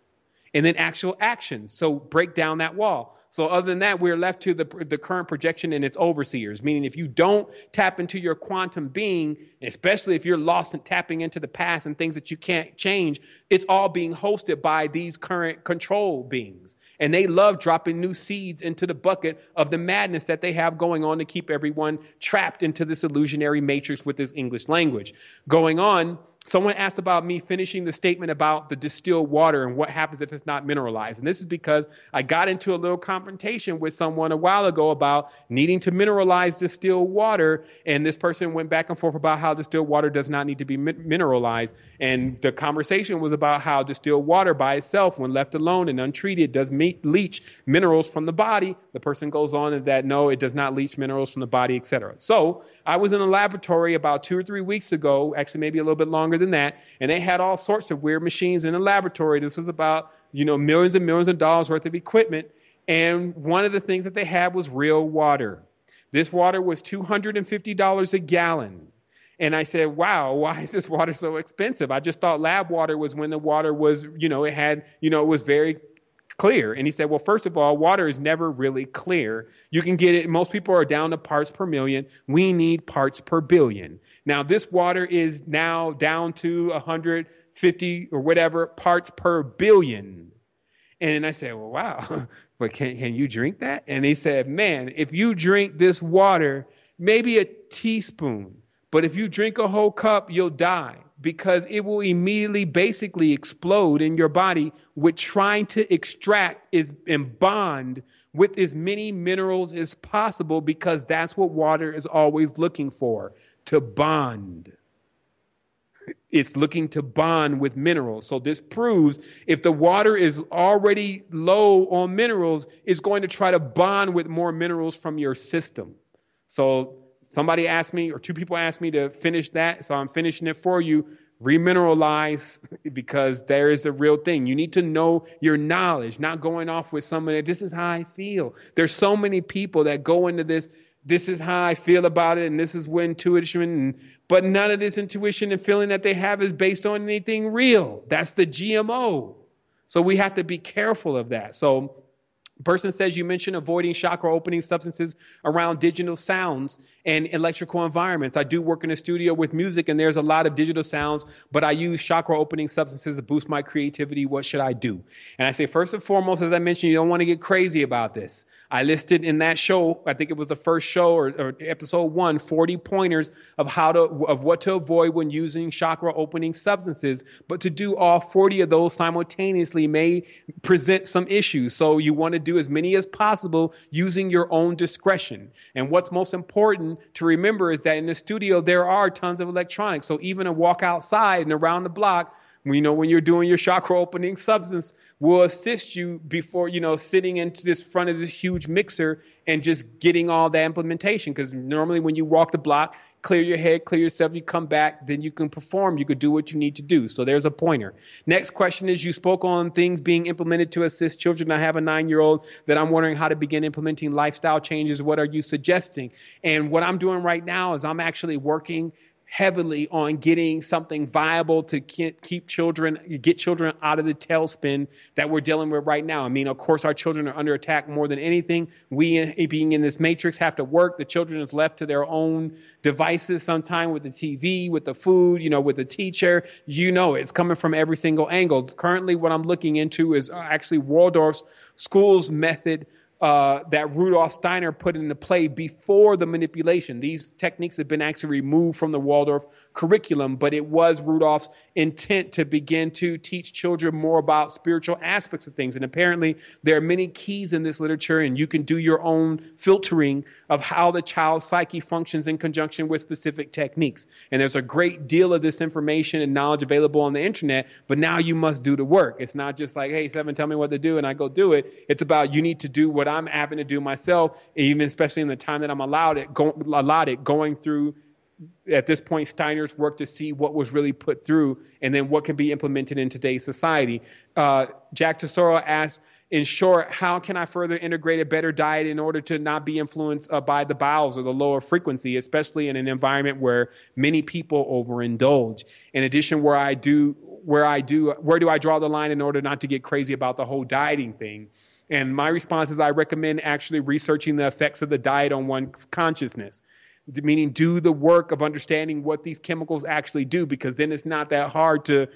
and then actual actions. So break down that wall. So other than that, we're left to the current projection and its overseers, meaning if you don't tap into your quantum being, especially if you're lost in tapping into the past and things that you can't change, it's all being hosted by these current control beings. And they love dropping new seeds into the bucket of the madness that they have going on to keep everyone trapped into this illusionary matrix with this English language going on. Someone asked about me finishing the statement about the distilled water and what happens if it's not mineralized. And this is because I got into a little confrontation with someone a while ago about needing to mineralize distilled water. And this person went back and forth about how distilled water does not need to be mineralized. And the conversation was about how distilled water by itself, when left alone and untreated, does leach minerals from the body. The person goes on and that, no, it does not leach minerals from the body, etc. So I was in a laboratory about 2 or 3 weeks ago, actually maybe a little bit longer than that, and they had all sorts of weird machines in the laboratory. This was about, millions and millions of dollars worth of equipment, and one of the things that they had was real water. This water was $250 a gallon, And I said, wow, why is this water so expensive? I just thought lab water was when the water was, it was very clear. And he said, well, first of all, water is never really clear. You can get it. Most people are down to parts per million. We need parts per billion. Now, this water is now down to 150 or whatever parts per billion. And I said, well, wow, but can you drink that? And he said, man, if you drink this water, maybe a teaspoon, but if you drink a whole cup, you'll die, because it will immediately basically explode in your body with trying to extract and bond with as many minerals as possible, because that's what water is always looking for, to bond. It's looking to bond with minerals. So this proves if the water is already low on minerals, it's going to try to bond with more minerals from your system. So somebody asked me, or two people asked me to finish that, so I'm finishing it for you. Remineralize, because there is a real thing. You need to know your knowledge, not going off with somebody, this is how I feel. There's so many people that go into this is how I feel about it, and this is what intuition, but none of this intuition and feeling that they have is based on anything real. That's the GMO. So we have to be careful of that. So person says, you mentioned avoiding chakra opening substances around digital sounds and electrical environments. I do work in a studio with music, and there's a lot of digital sounds, but I use chakra opening substances to boost my creativity. What should I do? And I say, first and foremost, as I mentioned, you don't want to get crazy about this. I listed in that show, I think it was the first show or episode 1, 40 pointers of what to avoid when using chakra opening substances. But to do all 40 of those simultaneously may present some issues. So you want to do as many as possible using your own discretion. And what's most important to remember is that in the studio, there are tons of electronics. So even a walk outside and around the block, when you're doing your chakra opening substance, will assist you before, sitting into this front of this huge mixer and just getting all that implementation. Because normally when you walk the block, clear your head, clear yourself, you come back, then you can perform, you could do what you need to do. So there's a pointer. Next question is, you spoke on things being implemented to assist children. I have a 9-year-old that I'm wondering how to begin implementing lifestyle changes. What are you suggesting? And what I'm doing right now is I'm actually working heavily on getting something viable to get children out of the tailspin that we're dealing with right now. I mean, of course, our children are under attack more than anything. We, being in this matrix, have to work. The children is left to their own devices sometime, with the TV, with the food, with the teacher. It's coming from every single angle. Currently, what I'm looking into is actually Waldorf's schools method that Rudolf Steiner put into play before the manipulation. These techniques have been actually removed from the Waldorf curriculum, but it was Rudolf's intent to begin to teach children more about spiritual aspects of things. And apparently there are many keys in this literature, and you can do your own filtering of how the child's psyche functions in conjunction with specific techniques. And there's a great deal of this information and knowledge available on the internet, but now you must do the work. It's not just like, hey, Seven, tell me what to do, and I go do it. It's about, you need to do what I'm having to do myself, even especially in the time that I'm allotted, going through, at this point, Steiner's work to see what was really put through and then what can be implemented in today's society. Jack Tesoro asks, in short, how can I further integrate a better diet in order to not be influenced by the bowels or the lower frequency, especially in an environment where many people overindulge? In addition, where do I draw the line in order not to get crazy about the whole dieting thing? And my response is, I recommend actually researching the effects of the diet on one's consciousness, meaning do the work of understanding what these chemicals actually do, because then it's not that hard to,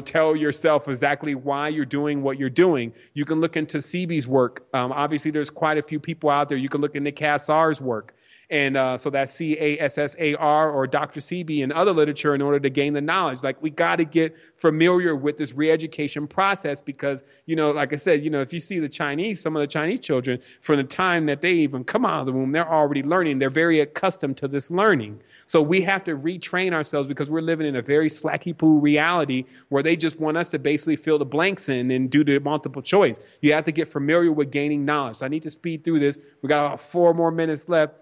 tell yourself exactly why you're doing what you're doing. You can look into Seebe's work. Obviously, there's quite a few people out there. You can look into Cassar's work. And so that's Cassar or Dr. Seebe and other literature in order to gain the knowledge. Like, we got to get familiar with this re-education process because, like I said, if you see some of the Chinese children, from the time that they even come out of the womb, they're already learning. They're very accustomed to this learning. So we have to retrain ourselves because we're living in a very slacky poo reality where they just want us to basically fill the blanks in and do the multiple choice. You have to get familiar with gaining knowledge. So I need to speed through this. We got about 4 more minutes left.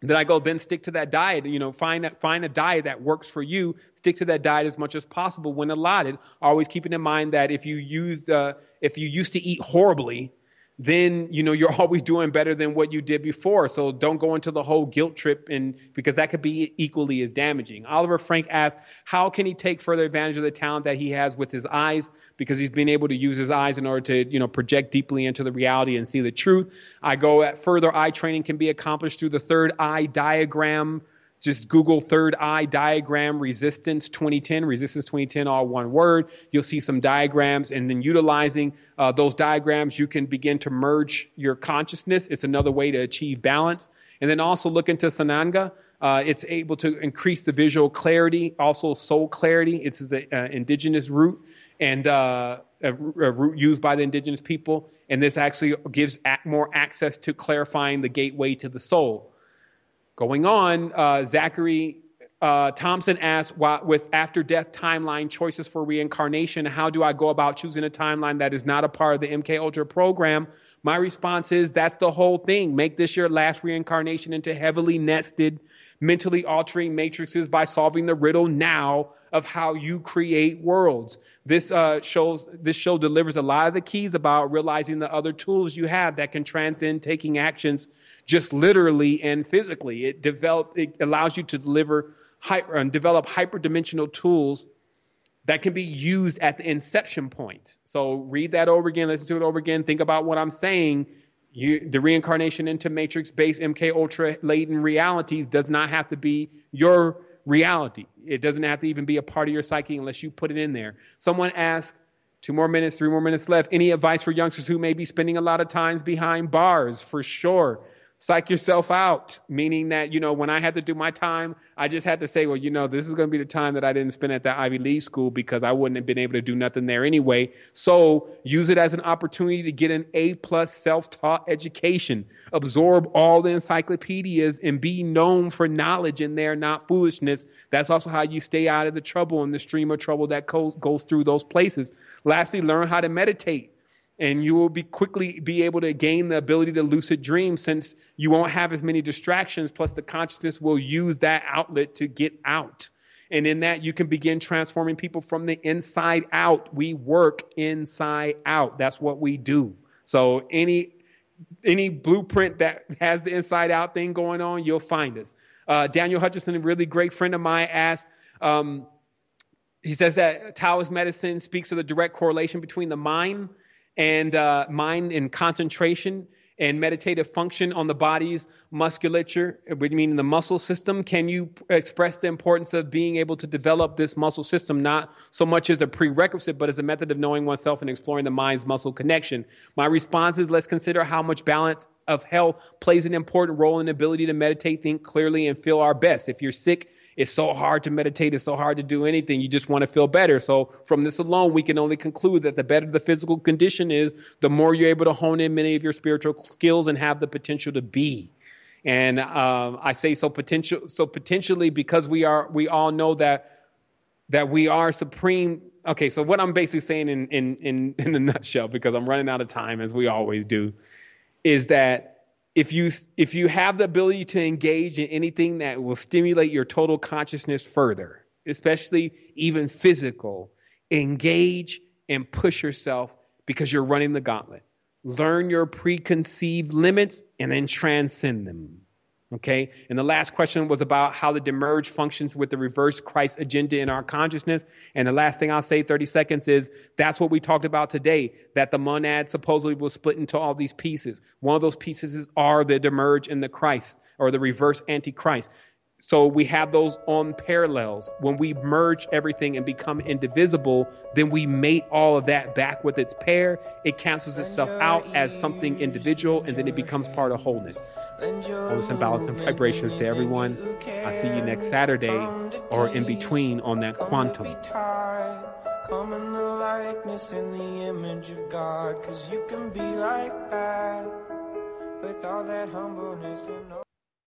Then I go, then stick to that diet, find a diet that works for you. Stick to that diet as much as possible when allotted. Always keeping in mind that if you used to eat horribly, then, you're always doing better than what you did before. So don't go into the whole guilt trip, because that could be equally as damaging. Oliver Frank asks, how can he take further advantage of the talent that he has with his eyes? Because he's been able to use his eyes in order to, project deeply into the reality and see the truth. I go at further eye training can be accomplished through the third eye diagram. Just Google third eye diagram resistance 2010, all one word. You'll see some diagrams, and then utilizing those diagrams, you can begin to merge your consciousness. It's another way to achieve balance. And then also look into Sananga. It's able to increase the visual clarity, also soul clarity. It's an indigenous root and a root used by the indigenous people. And this actually gives more access to clarifying the gateway to the soul. Going on, Zachary Thompson asks, with after-death timeline choices for reincarnation, how do I go about choosing a timeline that is not a part of the MK Ultra program? My response is, that's the whole thing. Make this your last reincarnation into heavily nested, mentally altering matrices by solving the riddle now of how you create worlds. This show delivers a lot of the keys about realizing the other tools you have that can transcend taking actions just literally and physically. It allows you to develop hyperdimensional tools that can be used at the inception point. So read that over again, listen to it over again, think about what I'm saying. The reincarnation into matrix-based MK Ultra latent realities does not have to be your reality. It doesn't have to even be a part of your psyche unless you put it in there. Someone asked, 2 more minutes, 3 more minutes left. Any advice for youngsters who may be spending a lot of times behind bars? For sure. Psych yourself out, meaning that, when I had to do my time, I just had to say, well, this is going to be the time that I didn't spend at that Ivy League school because I wouldn't have been able to do nothing there anyway. So use it as an opportunity to get an A+ self-taught education, absorb all the encyclopedias and be known for knowledge in there, not foolishness. That's also how you stay out of the trouble and the stream of trouble that goes through those places. Lastly, learn how to meditate. And you will quickly be able to gain the ability to lucid dream, since you won't have as many distractions. Plus, the consciousness will use that outlet to get out. And in that, you can begin transforming people from the inside out. We work inside out. That's what we do. So any blueprint that has the inside out thing going on, you'll find us. Daniel Hutchison, a really great friend of mine, asked, he says that Taoist medicine speaks of the direct correlation between the mind and concentration and meditative function on the body's musculature, meaning the muscle system. Can you express the importance of being able to develop this muscle system, not so much as a prerequisite, but as a method of knowing oneself and exploring the mind's muscle connection? My response is, let's consider how much balance of health plays an important role in the ability to meditate, think clearly, and feel our best. If you're sick, it's so hard to meditate. It's so hard to do anything. You just want to feel better. So from this alone, we can only conclude that the better the physical condition is, the more you're able to hone in many of your spiritual skills and have the potential to be. And I say potentially because we all know that we are supreme. Okay, so what I'm basically saying in a nutshell, because I'm running out of time as we always do, is that if you have the ability to engage in anything that will stimulate your total consciousness further, especially even physical, engage and push yourself, because you're running the gauntlet. Learn your preconceived limits and then transcend them. Okay? And the last question was about how the demerge functions with the reverse Christ agenda in our consciousness. And the last thing I'll say, 30 seconds, is that's what we talked about today, that the monad supposedly will split into all these pieces. One of those pieces are the demerge and the Christ, or the reverse antichrist. So we have those on parallels. When we merge everything and become indivisible, then we mate all of that back with its pair. It cancels itself out as something individual, and then it becomes part of wholeness. Wholeness and balance and vibrations to everyone. I'll see you next Saturday, or in between, on that quantum. Come in the likeness and the image of God, 'cause you can be like that with all that humbleness and